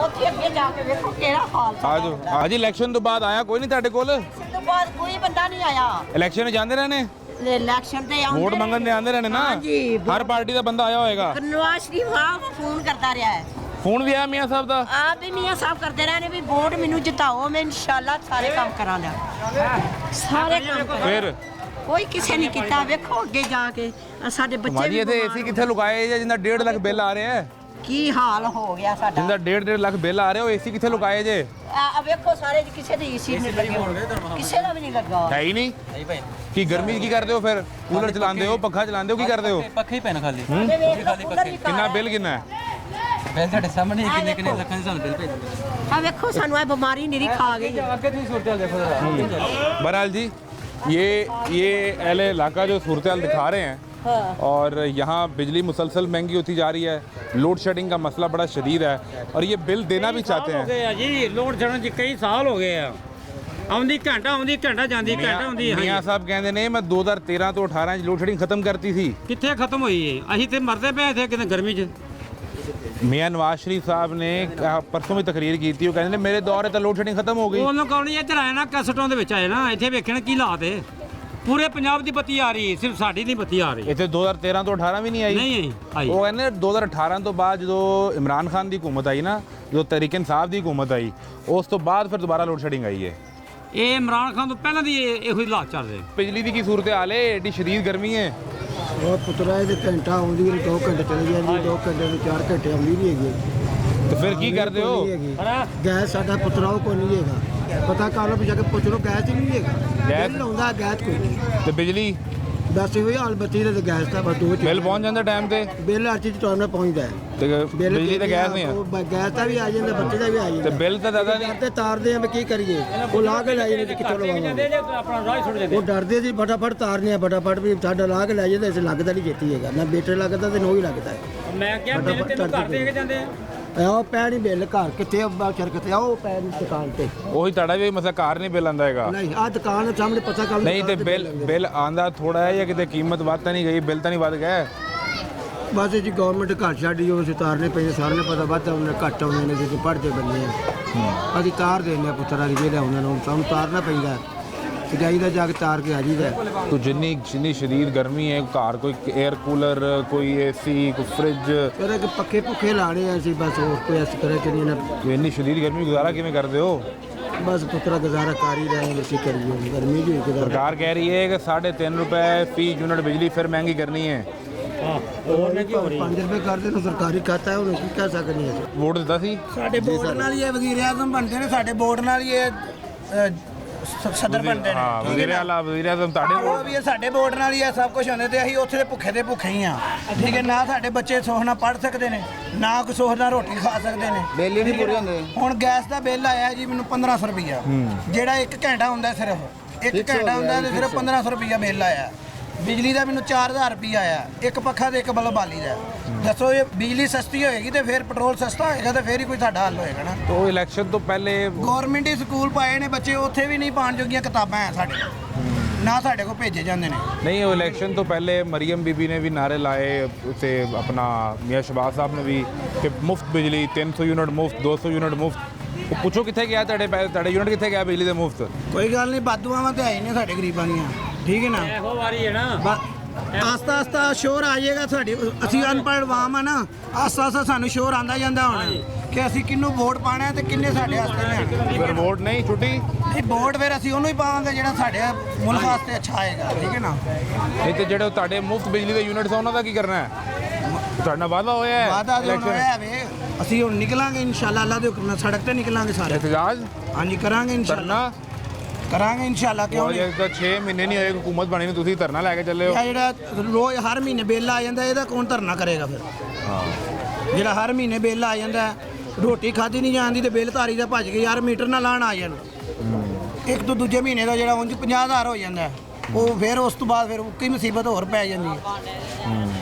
ਉੱਥੇ ਅੱਗੇ ਜਾ ਕੇ ਵੇਖੋ ਕਿਹੜਾ ਹਾਲ ਆ ਜਾਓ। ਹਾਂਜੀ, ਇਲੈਕਸ਼ਨ ਤੋਂ ਬਾਅਦ ਆਇਆ ਕੋਈ ਨਹੀਂ ਤੁਹਾਡੇ ਕੋਲ? ਇਸ ਤੋਂ ਬਾਅਦ ਕੋਈ ਬੰਦਾ ਨਹੀਂ ਆਇਆ। ਇਲੈਕਸ਼ਨ ਜਾਂਦੇ ਰਹੇ ਨੇ? ਇਲੈਕਸ਼ਨ ਤੇ ਆਉਂਦੇ ਵੋਟ ਮੰਗਣ ਦੇ ਆਉਂਦੇ ਰਹੇ ਨੇ ਨਾ? ਹਾਂਜੀ। ਹਰ ਪਾਰਟੀ ਦਾ ਬੰਦਾ ਆਇਆ ਹੋਏਗਾ। ਨਵਾਜ਼ ਸ਼ਰੀਫ ਆਪ ਫੋਨ ਕਰਦਾ ਰਿਹਾ ਹੈ। ਫੋਨ ਵੀ ਆਇਆ ਮੀਆਂ ਸਾਹਿਬ ਦਾ? ਆਪ ਵੀ ਮੀਆਂ ਸਾਹਿਬ ਕਰਦੇ ਰਹੇ ਨੇ ਵੀ ਵੋਟ ਮੈਨੂੰ ਜਿਤਾਓ, ਮੈਂ ਇਨਸ਼ਾਅੱਲਾ ਸਾਰੇ ਕੰਮ ਕਰਾਂਗਾ। ਸਾਰੇ ਕੰਮ ਕਰਾਂਗਾ। ਫਿਰ ਕੋਈ ਕਿਸੇ ਨੇ ਕੀਤਾ। ਵੇਖੋ ਅੱਗੇ ਜਾ ਕੇ ਸਾਡੇ ਬੱਚੇ ਮਾਜੀ ਵੀ ਇੱਥੇ ਬਿਮਾਰ ਏਸੀ ਕਿੱਥੇ ਲੁਕਾਏ ਜੇ ਜਿੰਦਾ 1.5 ਲੱਖ ਬਿੱਲ ਆ ਰਿਹਾ ਹੈ? ਕੀ ਹਾਲ ਹੋ ਗਿਆ ਸਾਡਾ। ਜਿੰਦਾ 1.5 ਲੱਖ ਬਿੱਲ ਆ ਰਿਹਾ ਉਹ ਏਸੀ ਕਿੱਥੇ ਲੁਕਾਏ ਜੇ? ਆ ਵੇਖੋ ਸਾਰੇ ਕਿਸੇ ਦੇ ਏਸੀ ਨਹੀਂ ਲੱਗੇ ਹੋਣਗੇ, ਕਿਸੇ ਦਾ ਵੀ ਨਹੀਂ ਲੱਗਾ। ਹੈ ਹੀ ਨਹੀਂ। ਕੀ ਗਰਮੀ 'ਚ ਕੀ ਕਰਦੇ ਹੋ ਫਿਰ? ਕੂਲਰ ਚਲਾਉਂਦੇ ਹੋ, ਪੱਖਾ ਚਲਾਉਂਦੇ ਹੋ, ਕੀ ਕਰਦੇ ਹੋ? ਪੱਖੇ ਹੀ ਪੈਣ ਖਾਲੀ। ਕਿੰਨਾ ਬਿੱਲ ਕਿੰਨਾ ਹੈ? ਬਿੱਲ ਤੁਹਾਡੇ ਸਾਹਮਣੇ ਕਿੰਨੇ ਲੱਖਾਂ ਦੇ ਸਾਨੂੰ ਬਿੱਲ ਭੇਜਦੇ। ਆ ਵੇਖੋ ਸਾਨੂੰ ਇਹ ਬਿਮਾਰੀ ਨਿਰੀ ਖਾ ਗਈ। ਅੱਗੇ ਤੁਸੀਂ सूरत देखो जरा। बहरहाल जी, ये अहले इलाका जो सूरत हाल दिखा रहे हैं, और यहाँ बिजली मुसलसल महंगी होती जा रही है। लोड शेडिंग का मसला बड़ा शदीद है और ये बिल देना भी चाहते हैं। जी लोड शेडिंग जी कई साल हो गए ਆ। ਆਉਂਦੀ ਘੰਟਾ ਜਾਂਦੀ ਘੰਟਾ ਆਉਂਦੀ ਹੈ। ਮੀਆਂ ਸਾਹਿਬ ਕਹਿੰਦੇ ਨੇ ਮੈਂ 2013 ਤੋਂ 18 ਚ ਲੋਡ ਸ਼ੈਡਿੰਗ ਖਤਮ ਕਰਤੀ ਸੀ। ਕਿੱਥੇ ਖਤਮ ਹੋਈ ਏ? ਅਸੀਂ ਤੇ ਮਰਦੇ ਪਏ ਇੱਥੇ ਕਿਤੇ ਗਰਮੀ 'ਚ। ਮੀਆਂ ਨਵਾਜ਼ ਸ਼ਰੀਫ ਸਾਹਿਬ ਨੇ ਪਰਸੋਂ ਵੀ ਤਕਰੀਰ ਕੀਤੀ, ਉਹ ਕਹਿੰਦੇ ਨੇ ਮੇਰੇ ਦੌਰ 'ਤੇ ਤਾਂ ਲੋਡ ਸ਼ੈਡਿੰਗ ਖਤਮ ਹੋ ਗਈ। ਉਹਨੂੰ ਕਹਣੀ ਇੱਧਰ ਆਏ ਨਾ ਕੈਸਟਾਂ ਦੇ ਵਿੱਚ ਆਏ ਨਾ, ਇੱਥੇ ਵੇਖਣ ਕੀ ਹਾਲਾਤ ਏ। ਪੂਰੇ ਪੰਜਾਬ ਦੀ ਬੱਤੀ ਆ ਰਹੀ, ਸਿਰਫ ਸਾਡੀ ਨਹੀਂ ਬੱਤੀ ਆ ਰਹੀ। ਇੱਥੇ 2013 ਤੋਂ 18 ਵੀ ਨਹੀਂ ਆਈ। ਨਹੀਂ ਆਈ। ਉਹ ਕਹਿੰਦੇ 2018 ਤੋਂ ਬਾਅਦ ਜਦੋਂ ਇਮਰਾਨ ਖਾਨ ਦੀ ਹਕੂਮਤ ਆਈ ਨਾ, ਜਦੋਂ ਤਹਿਰੀਕ ਇਨਸਾਫ ਦੀ ਹਕੂਮਤ ਆਈ, ਉਸ ਤੋਂ ਬਾਅਦ ਫਿਰ ਦੁਬਾਰਾ ਲੋਡ ਸ਼ੈਡਿੰਗ ਆਈ ਹੈ। ਇਹ ਇਮਰਾਨ ਖਾਨ ਤੋਂ ਪਹਿਲਾਂ ਦੀ ਇਹੋ ਹੀ ਹਾਲਾਤ ਚੱਲ ਰਹੇ। ਬਿਜਲੀ ਦੀ ਕੀ ਸੂਰਤ ਹਾਲ ਹੈ? ਏਡੀ ਸ਼ਦੀਦ ਗਰਮੀ ਹੈ। ਉਹ ਪੁੱਤਰਾ ਇਹਦੇ ਘੰਟਾ ਆਉਂਦੀ ਹੈ, 2 ਘੰਟੇ ਚਲੀ ਜਾਂਦੀ, 2 ਘੰਟੇ ਤੋਂ 4 ਘੰਟੇ ਆਉਂਦੀ ਨਹੀਂ ਹੈਗੀ। ਤੇ ਫਿਰ ਕੀ ਕਰਦੇ ਹੋ? ਗੈਸ ਸਾਡਾ ਪੁੱਤਰਾ ਉਹ ਕੋਈ ਨਹੀਂ ਹੈਗਾ। ਪਤਾ ਕਰ ਲਓ ਵੀ ਜਾ ਕੇ ਪੁੱਛ ਲਓ, ਗੈਸ ਹੀ ਨਹੀਂ ਹੈਗਾ। ਗੈਸ ਬਿੱਲ ਆਉਂਦਾ, ਗੈਸ ਕੋਈ ਨਹੀਂ। ਤੇ ਬਿਜਲੀ ਬਸ ਇਹੋ ਹੀ ਹਾਲ ਬੱਤੀ ਦਾ ਤੇ ਗੈਸ ਦਾ ਬਸ ਦੋ ਚੀਜ਼ਾਂ। ਬਿੱਲ ਪਹੁੰਚ ਜਾਂਦਾ ਟਾਈਮ ਤੇ ਬਿੱਲ ਹਰ ਚੀਜ਼ ਟਾਈਮ ਨਾਲ ਪਹੁੰਚਦਾ ਹੈ। ਤੇ ਬਿਜਲੀ ਤੇ ਗੈਸ ਨਹੀਂ ਆ ਉਹ ਗੈਸ ਦਾ ਵੀ ਆ ਜਾਂਦਾ, ਬੱਤੀ ਦਾ ਵੀ ਆ ਤੇ ਜਾਂਦਾ। ਬਿੱਲ ਤਾਂ ਜ਼ਿਆਦਾ ਨਹੀਂ। ਤੇ ਤਾਰਦੇ ਆ ਵੀ ਕੀ ਕਰੀਏ, ਉਹ ਲਾ ਕੇ ਲੈ ਜਾਂਦੇ ਤੇ ਕਿੱਥੋਂ ਲਵਾਵਾਂਗੇ। ਆਪਣਾ ਰਾਹ ਛੁੱਟ ਜਾਂਦੇ ਉਹ ਡਰਦੇ ਸੀ ਫਟਾਫਟ ਤਾਰਨੇ ਆ, ਫਟਾਫਟ ਵੀ ਸਾਡਾ ਲਾ ਕੇ ਲੈ ਜਾਂਦੇ, ਅਸੀਂ ਲੱਗਦਾ ਨਹੀਂ ਛੇਤੀ ਹੈਗਾ, ਨਾ ਬੇਟੇ ਲੱਗਦਾ ਤੇ ਨੋ ਹੀ ਲੱਗਦਾ ਹੈ। ਮੈਂ ਕਿਹਾ ਬਿੱਲ ਤੈਨੂੰ ਘਰ ਦੇ ਕੇ ਜਾਂਦੇ ਆ ਉਹ ਪੈ ਨਹੀਂ ਬਿੱਲ ਘਰ ਕਿੱਥੇ ਆ, ਬਾਹਰ ਕਿੱਥੇ ਆ, ਉਹ ਪੈ ਨਹੀਂ ਦੁਕਾਨ ਤੇ। ਉਹੀ ਤੁਹਾਡਾ ਵੀ ਮਸਲਾ ਕਾਰ ਨਹੀਂ ਬਿੱਲ ਆਂਦਾ ਹੈਗਾ। ਨਹੀਂ ਆ ਦੁਕਾਨ ਦੇ ਸਾਹਮਣੇ ਪਤਾ ਕਰ ਨਹੀਂ ਤੇ ਬਿੱਲ ਆਂਦਾ ਥੋੜਾ ਹੈ ਜਾਂ ਕਿਤੇ ਕੀਮਤ ਵੱਧ ਤਾਂ ਨਹੀਂ ਗਈ, ਬਿੱਲ ਤਾਂ ਨਹੀਂ ਵੱਧ ਗਿਆ। ਬਸ ਜੀ ਗਵਰਨਮੈਂਟ ਘਰ ਛੱਡੀ ਉਹ ਤਾਰਨੇ ਪਏ, ਸਾਰਿਆਂ ਨੂੰ ਪਤਾ ਵੱਧ ਆਉਂਦੇ ਘੱਟ ਆਉਂਦੇ ਨੇ, ਜੇ ਪੜ੍ਹਦੇ ਬੰਦੇ ਆ ਅਸੀਂ ਤਾਰ ਦਿੰਦੇ ਆ ਪੁੱਤਰਾਂ ਦੀ ਜਿਹੜੇ ਉਹਨਾਂ ਨੂੰ ਸਾਨੂੰ ਤਾਰਨਾ ਪੈਂਦਾ, ਸਜਾਈ ਦਾ ਜਾ ਕੇ ਤਾਰ ਕੇ ਆ ਜੀਦਾ। तो जिन्नी शदीद गर्मी है, घर कोई एयर कूलर, कोई एसी, कोई फ्रिज, करे कि पक्के पुखे लाने हैं ਅਸੀਂ बस और कोई ऐसे करे कि नहीं ना, तो इन्नी शदीद गर्मी में गुजारा किमें करते हो? बस पुत्रा गुजारा कर ही रहे हैं, की करिए गर्मी भी गुजारा। सरकार कह रही है कि 3.5 रुपए फी यूनिट बिजली फिर महंगी करनी है। ਹੋਰ ਕੀ ਹੋ ਰਹੀ 5 रुपए कर देना सरकारी खाता है, उन्हें की कह सकते हैं। वोट दिता सी ਸਾਡੇ ਬੋਰਡ ਨਾਲ ਹੀ ਇਹ ਵਜ਼ੀਰ ਆਜ਼ਮ ਬਣਦੇ ਨੇ, ਸਾਡੇ ਬੋਰਡ ਨਾਲ ਹੀ ਇਹ ਸਦਰ ਬਣਦੇ ਨੇ। हाँ वज़ीर आज़म ताड़े ਉਹ ਵੀ ਇਹ ਸਾਡੇ ਬੋਰਡ ਨਾਲ ਹੀ ਇਹ ਸਭ ਕੁਝ ਹੁੰਦੇ ਤੇ ਅਸੀਂ ਉੱਥੇ ਦੇ ਭੁੱਖੇ ਦੇ ਭੁੱਖੇ ਹੀ ਆ। ਠੀਕ ਹੈ ਨਾ, ਸਾਡੇ ਬੱਚੇ ਸੁੱਖ ਨਾਲ ਪੜ੍ਹ ਸਕਦੇ ਨੇ, ਨਾ ਕੋਈ ਸੁੱਖ ਨਾਲ ਰੋਟੀ ਖਾ ਸਕਦੇ ਨੇ। ਬਿੱਲ ਹੀ ਨਹੀਂ ਪੂਰੇ ਹੁੰਦੇ। ਹੁਣ ਗੈਸ ਦਾ ਬਿੱਲ ਆਇਆ ਜੀ ਮੈਨੂੰ 1500 ਰੁਪਈਆ, ਜਿਹੜਾ 1 ਘੰਟਾ ਹੁੰਦਾ ਸਿਰਫ 1 ਘੰਟਾ ਹੁੰਦਾ ਤੇ ਸਿਰਫ 1500 ਰੁਪਈਆ ਬਿੱਲ ਆਇਆ। ਬਿਜਲੀ ਦਾ ਮੈਨੂੰ 4000 ਰੁਪਈਆ ਆਇਆ, ਇੱਕ ਪੱਖਾ ਤੇ ਇੱਕ ਬਲਬ ਬਾਲੀ ਦਾ। ਦੱਸੋ ਇਹ ਬਿਜਲੀ ਸਸਤੀ ਹੋਏਗੀ ਤੇ ਫਿਰ ਪੈਟਰੋਲ ਸਸਤਾ ਹੋਏਗਾ ਤੇ ਫਿਰ ਹੀ ਕੋਈ ਸਾਡਾ ਹੱਲ ਹੋਏਗਾ ਨਾ। तो इलेक्शन तो पहले ਗੌਰਮੈਂਟ ਹੀ ਸਕੂਲ ਪਾਏ ਨੇ ਬੱਚੇ, ਉੱਥੇ ਵੀ ਨਹੀਂ ਪਾਣ ਜੋਗੀਆਂ ਕਿਤਾਬਾਂ ਹੈ ਸਾਡੇ ਕੋਲ, ਨਾ ਸਾਡੇ ਕੋਲ ਭੇਜੇ ਜਾਂਦੇ ਨੇ। नहीं वो इलेक्शन तो पहले मरियम बीबी ने भी नारे लाए, उसे अपना मियाँ शहबाज साहब ने भी कि मुफ्त बिजली 300 यूनिट मुफ्त, 200 यूनिट मुफ्त। वो पूछो कितने गया तेरे यूनिट कितने गया बिजली के मुफ्त? ਕੋਈ ਗੱਲ ਨਹੀਂ, ਬਾਦੂਆਵਾਂ ਤੇ ਆਈ ਨੇ ਸਾਡੇ ਗਰੀਬਾਂ ਦੀਆਂ, ਠੀਕ ਹੈ ਨਾ। ਇਹੋ ਵਾਰੀ ਹੈ ਨਾ। ਆਸਤਾ ਆਸਤਾ ਸ਼ੋਰ ਆ ਜਾਏਗਾ ਸਾਡੀ, ਅਸੀਂ ਅਨਪੜ੍ਹ ਆਵਾਮ ਆ ਨਾ, ਆਸਤਾ ਆਸਤਾ ਸਾਨੂੰ ਸ਼ੋਰ ਆਂਦਾ ਜਾਂਦਾ ਹੁਣ ਕਿ ਅਸੀਂ ਕਿਹਨੂੰ ਵੋਟ ਪਾਣਾ ਤੇ ਕਿੰਨੇ ਸਾਡੇ ਵਾਸਤੇ ਲੈਣ। फिर वोट नहीं छुट्टी ਇਹ ਵੋਟ ਫਿਰ ਅਸੀਂ ਉਹਨੂੰ ਹੀ ਪਾਵਾਂਗੇ ਜਿਹੜਾ ਸਾਡੇ ਮੁਲਕ ਵਾਸਤੇ ਅੱਛਾ ਆਏਗਾ, ਠੀਕ ਹੈ ਨਾ। नहीं तो ਜਿਹੜੇ ਤੁਹਾਡੇ ਮੁਫਤ ਬਿਜਲੀ ਦੇ ਯੂਨਿਟਸ ਉਹਨਾਂ ਦਾ ਕੀ ਕਰਨਾ ਹੈ? ਤੁਹਾਡਾ ਨਾਲ ਵਾਅਦਾ ਹੋਇਆ ਹੈ ਵਾਦਾ ਦੇ ਹੁਣ ਹੋਇਆ ਵੇ, ਅਸੀਂ ਹੁਣ ਨਿਕਲਾਂਗੇ ਇਨਸ਼ਾਅੱਲਾ, ਅੱਲਾ ਦੇ ਹੁਕਮ ਨਾਲ ਸੜਕ ਤੇ ਨਿਕਲਾਂਗੇ ਸਾਰੇ। एहतजाज ਹਾਂਜੀ ਕਰਾਂਗੇ ਇਨਸ਼ਾਅੱਲਾ, ਧਰਨਾ ਕਰਾਂਗੇ ਇਨਸ਼ਾਅੱਲਾ। ਕਿਉਂ ਉਹ ਨਹੀਂ? ਜੇ 6 ਮਹੀਨੇ ਨਹੀਂ ਹੋਏ ਹਕੂਮਤ ਬਣੀ ਨੂੰ ਤੁਸੀਂ ਧਰਨਾ ਲੈ ਕੇ ਚੱਲੇ ਹੋ। ਇਹ ਜਿਹੜਾ ਰੋਜ਼ ਹਰ ਮਹੀਨੇ ਬਿੱਲ ਆ ਜਾਂਦਾ, ਇਹਦਾ ਕੌਣ ਧਰਨਾ ਕਰੇਗਾ ਫਿਰ? ਜਿਹੜਾ ਹਰ ਮਹੀਨੇ ਬਿੱਲ ਆ ਜਾਂਦਾ, ਰੋਟੀ ਖਾਧੀ ਨਹੀਂ ਜਾਂਦੀ ਤੇ ਬਿੱਲ ਧਾਰੀ ਦਾ ਭੱਜ ਕੇ ਯਾਰ ਮੀਟਰ ਨਾ ਲਾਣ ਆ ਜਾਣ। ਇੱਕ ਤੋਂ ਦੂਜੇ ਮਹੀਨੇ ਦਾ ਜਿਹੜਾ ਉਂਝ 50000 ਹੋ ਜਾਂਦਾ, ਉਹ ਫਿਰ ਉਸ ਤੋਂ ਬਾਅਦ ਫਿਰ ਉੱਕੀ ਮੁਸੀਬਤ ਹੋਰ ਪੈ ਜਾਂਦੀ ਹੈ।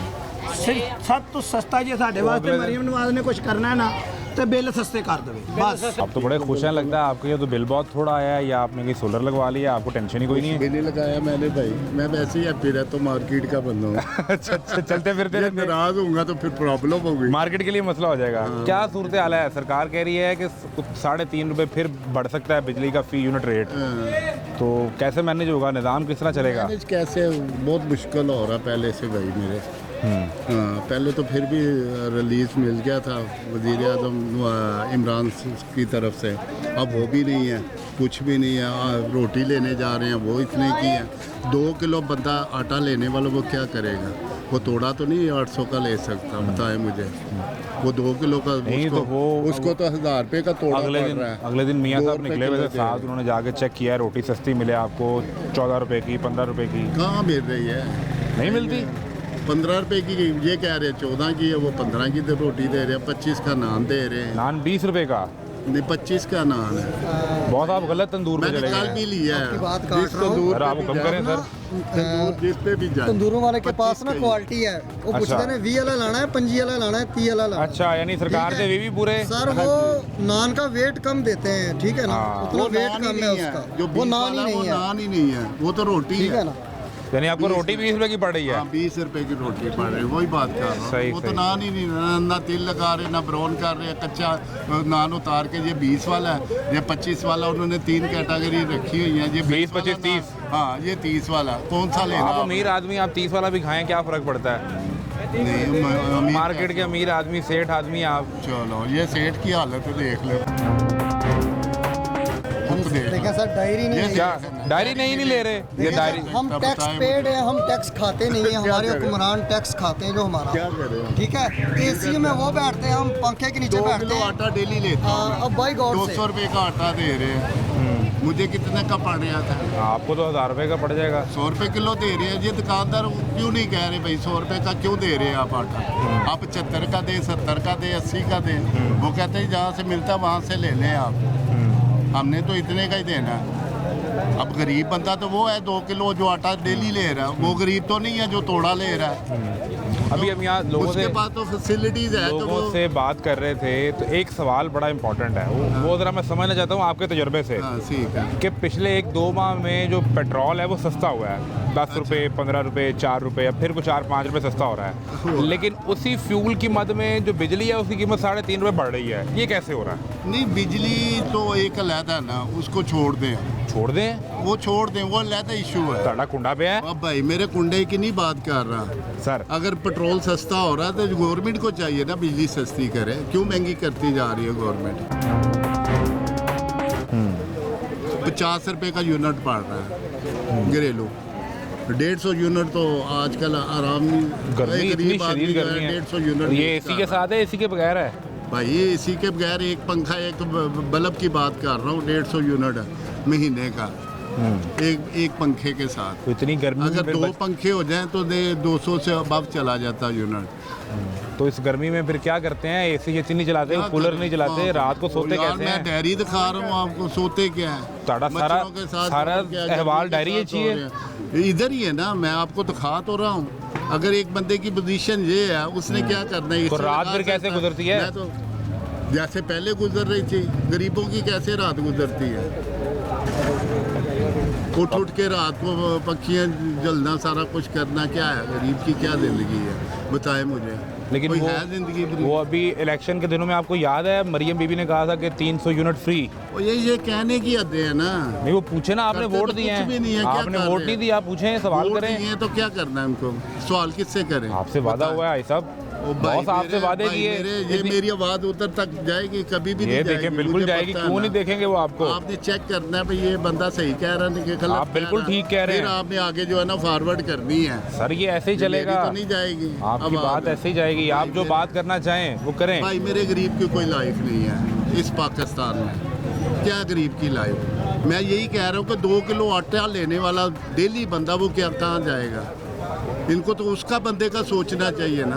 ਸਭ ਤੋਂ ਸਸਤਾ ਜੇ ਸਾਡੇ ਵਾਸਤੇ ਮਰੀਮ ਨਵਾਜ਼ ਨੇ ਕੁਝ ਕਰਨਾ ਹੈ ਨਾ तो बिल सस्ते कर देवे बस। आप तो बड़े खुश हैं, लगता है आपके ये तो बिल बहुत थोड़ा आया है, या आपने कहीं सोलर लगवा लिया, आपको टेंशन ही कोई नहीं है? भी नहीं लगाया मैंने भाई, मैं वैसे ही हैप्पी रहता हूँ, मार्केट का बंदा हूँ। अच्छा चलते फिरते ये रहते नाराज होऊंगा तो फिर प्रॉब्लम होगी। मार्केट के लिए मसला हो जाएगा। क्या सूरत हाल है? सरकार कह रही है कि 3.5 रुपए फिर बढ़ सकता है बिजली का फी यूनिट रेट, तो कैसे मैनेज होगा, निज़ाम किस तरह चलेगा? मैनेज कैसे, बहुत मुश्किल हो रहा पहले से भाई मेरे। हाँ, पहले तो फिर भी रिलीज मिल गया था वज़ीर आज़म इमरान की तरफ से, अब वो भी नहीं है, कुछ भी नहीं है। रोटी लेने जा रहे हैं वो इतने की है, 2 किलो बंदा आटा लेने वाला वो क्या करेगा? वो तोड़ा तो नहीं 800 का ले सकता, बताएं मुझे। वो 2 किलो का नहीं उसको, तो वो उसको तो 1000 रुपये का तोड़ा पड़ रहा है। अगले दिन मियाँ 2 साहब रुपए निकले हुए थे किलो साथ, उन्होंने जाके चेक किया, रोटी सस्ती मिले आपको 14 रुपए की, 15 रुपए की। कहाँ मिल रही है? नहीं मिलती। 15 रुपए की ये कह रहे हैं, 14 की है, वो 15 की तो रोटी दे रहे हैं, 25 का नान दे रहे हैं। नान 20 रुपए का नहीं 25 का नान है। बहुत आप गलत तंदूर में मैंने चले कल गए। भी लिया है। बात काट जिस रहा हूँ। तंदूर सर, आप पे भी कम करें जाए, सर। तंदूर जिस पे भी जाए, तंदूरों वाले के 25 पास ना का ही। क्वालिटी है, वो अच्छा। पूछते हैं 20 वाला लाना है, 25 वाला लाना है, 30 वाला लाना है। अच्छा, यानी सरकार ठीक है। से भी पूरे सर वो नान का वेट कम देते हैं, ठीक है ना, हाँ। उतना वो वेट नान ही कम है नहीं उसका, जो वो 20 नान ही वाला, वो नहीं है, नान ही नहीं है, वो तो रोटी ठीक है ना। यानी आपको रोटी 20 रुपए की पड़ रही है। हाँ 20 रुपए की रोटी पड़ रही है, वही बात कर रहा सही, हूँ। वो तो सही। नान ही नहीं, ना तिल लगा रहे, ना ब्राउन कर रहे, कच्चा नान उतार के ये 20 वाला है, ये 25 वाला, उन्होंने 3 कैटेगरी रखी हुई है। ये 20, 25, वाला 30। हाँ ये 30 वाला कौन सा लेना? आप अमीर आदमी, आप 30 वाला भी खाएं, क्या फर्क पड़ता है? नहीं अमीर मार्केट के अमीर आदमी, सेठ आदमी आप। चलो ये सेठ की हालत देख लो। देखिए सर डायरी नहीं है, क्या डायरी नहीं ले रहे? ये डायरी हम टैक्स पेड है, हम टैक्स खाते नहीं है, हमारे हुक्मरान टैक्स खाते हैं जो हमारा, क्या करें? ठीक है। एसी में वो बैठते हैं, हम पंखे के नीचे 2 बैठते किलो हैं। आटा डेली लेता हाँ, हूँ। अब बाई गॉड से 200 रुपए का आटा दे रहे हैं। मुझे कितने का पड़ रहा था? आपको तो 1000 रुपये का पड़ जाएगा। 100 रुपये किलो दे रहे हैं ये दुकानदार, क्यों नहीं कह रहे भाई 100 रुपये का क्यों दे रहे हैं आप आटा? आप 75 का दें, 70 का दें, 80 का दें। वो कहते हैं जहाँ से मिलता वहाँ से ले लें आप, हमने तो इतने का ही देना है। अब गरीब बंदा तो वो है 2 किलो जो आटा डेली ले रहा है, वो गरीब तो नहीं है जो तोड़ा ले रहा है। अभी हम यहाँ लोगों उसके से पास तो फैसिलिटीज है, तो लोगों वो से बात कर रहे थे, तो एक सवाल बड़ा इंपॉर्टेंट है, वो ज़रा मैं समझना चाहता हूँ आपके तजुर्बे से हाँ ठीक है। कि पिछले 1-2 माह में जो पेट्रोल है वो सस्ता हुआ है, 10 रुपये, 15 रुपये, 4 रुपये, अब फिर कुछ 4-5 रुपये सस्ता हो रहा है, लेकिन उसी फ्यूल की मद में जो बिजली है उसकी कीमत 3.5 रुपये बढ़ रही है। ये कैसे हो रहा है? नहीं, बिजली तो एक अलहदा ना, उसको छोड़ दें, छोड़ दें, वो छोड़ दें, वो अलहदा इशू है। साड़ा कुंडा पे है अब भाई मेरे कुंडे की नहीं बात कर रहा सर। अगर पेट्रोल सस्ता हो रहा है तो गवर्नमेंट को चाहिए ना बिजली सस्ती करे, क्यों महंगी करती जा रही है गवर्नमेंट? 50 रुपए का यूनिट पड़ रहा है घरेलू, 150 यूनिट तो आजकल आराम गर्मी इतनी शदीद गर्मी है। 150 यूनिट ये एसी के साथ है, एसी के बगैर है भाई? इसी के बगैर एक पंखा, एक बल्ब की बात कर रहा हूँ, 150 यूनिट महीने का, एक पंखे के साथ। तो इतनी गर्मी अगर में 2 पंखे हो जाएं तो 200 से अब चला जाता यूनिट। तो इस गर्मी में फिर क्या करते हैं? एसी एसी नहीं चलाते, कूलर नहीं चलाते, रात को सोते यार कैसे मैं हैं? डायरी दिखा रहा हूँ आपको, सोते क्या है? सारा मच्छरों के साथ सारा क्या, अहवाल गर्मी के डायरी साथ चाहिए। हो रहे हैं। इधर ही है ना, मैं आपको दिखा तो रहा हूँ। अगर एक बंदे की पोजीशन ये है, उसने क्या करना है? तो इससे रात लगा फिर कैसे सकता गुजरती है? मैं तो जैसे पहले गुजर रही थी, गरीबों की कैसे रात गुजरती है? उठ के रात को पक्षियाँ जलना, सारा कुछ करना, क्या है? गरीब की क्या जिंदगी है बताएं मुझे। लेकिन कोई वो है जिंदगी? वो अभी इलेक्शन के दिनों में आपको याद है मरियम बीबी ने कहा था कि 300 यूनिट फ्री। और ये कहने की हद है ना। नहीं, वो पूछे ना, आपने करते वोट तो दिए कुछ भी नहीं है, हैं, क्या आपने कर वोट रहे नहीं हैं? दिया, पूछें, सवाल वोट करें। नहीं है तो क्या करना है उनको? सवाल किससे करें? आपसे वादा बताएं। हुआ है भाई साहब, ओ भाई बॉस आपसे मेरे- वादे भाई किए। ये मेरी आवाज उधर तक जाएगी? कभी भी ये नहीं देखें, जाएगी। बिल्कुल मुझे जाएगी, पता है क्यों ना। नहीं देखेंगे वो आपको? आपने चेक करना है भाई ये बंदा सही कह रहा है कि गलत आप बिल्कुल कह रहा है। ठीक कह रहे फिर हैं। आपने आगे जो है ना फॉरवर्ड करनी है। सर ये ऐसे ही मेरी चलेगा, तो नहीं जाएगी। आपकी अब बात ऐसे ही जाएगी। आप जो बात करना चाहें वो करें। भाई मेरे गरीब की कोई लाइफ नहीं है इस पाकिस्तान में। क्या गरीब की लाइफ? मैं यही कह रहा हूँ कि 2 किलो आटा लेने वाला डेली बंदा वो क्या कहाँ जाएगा? इनको तो उसका बंदे का सोचना चाहिए ना,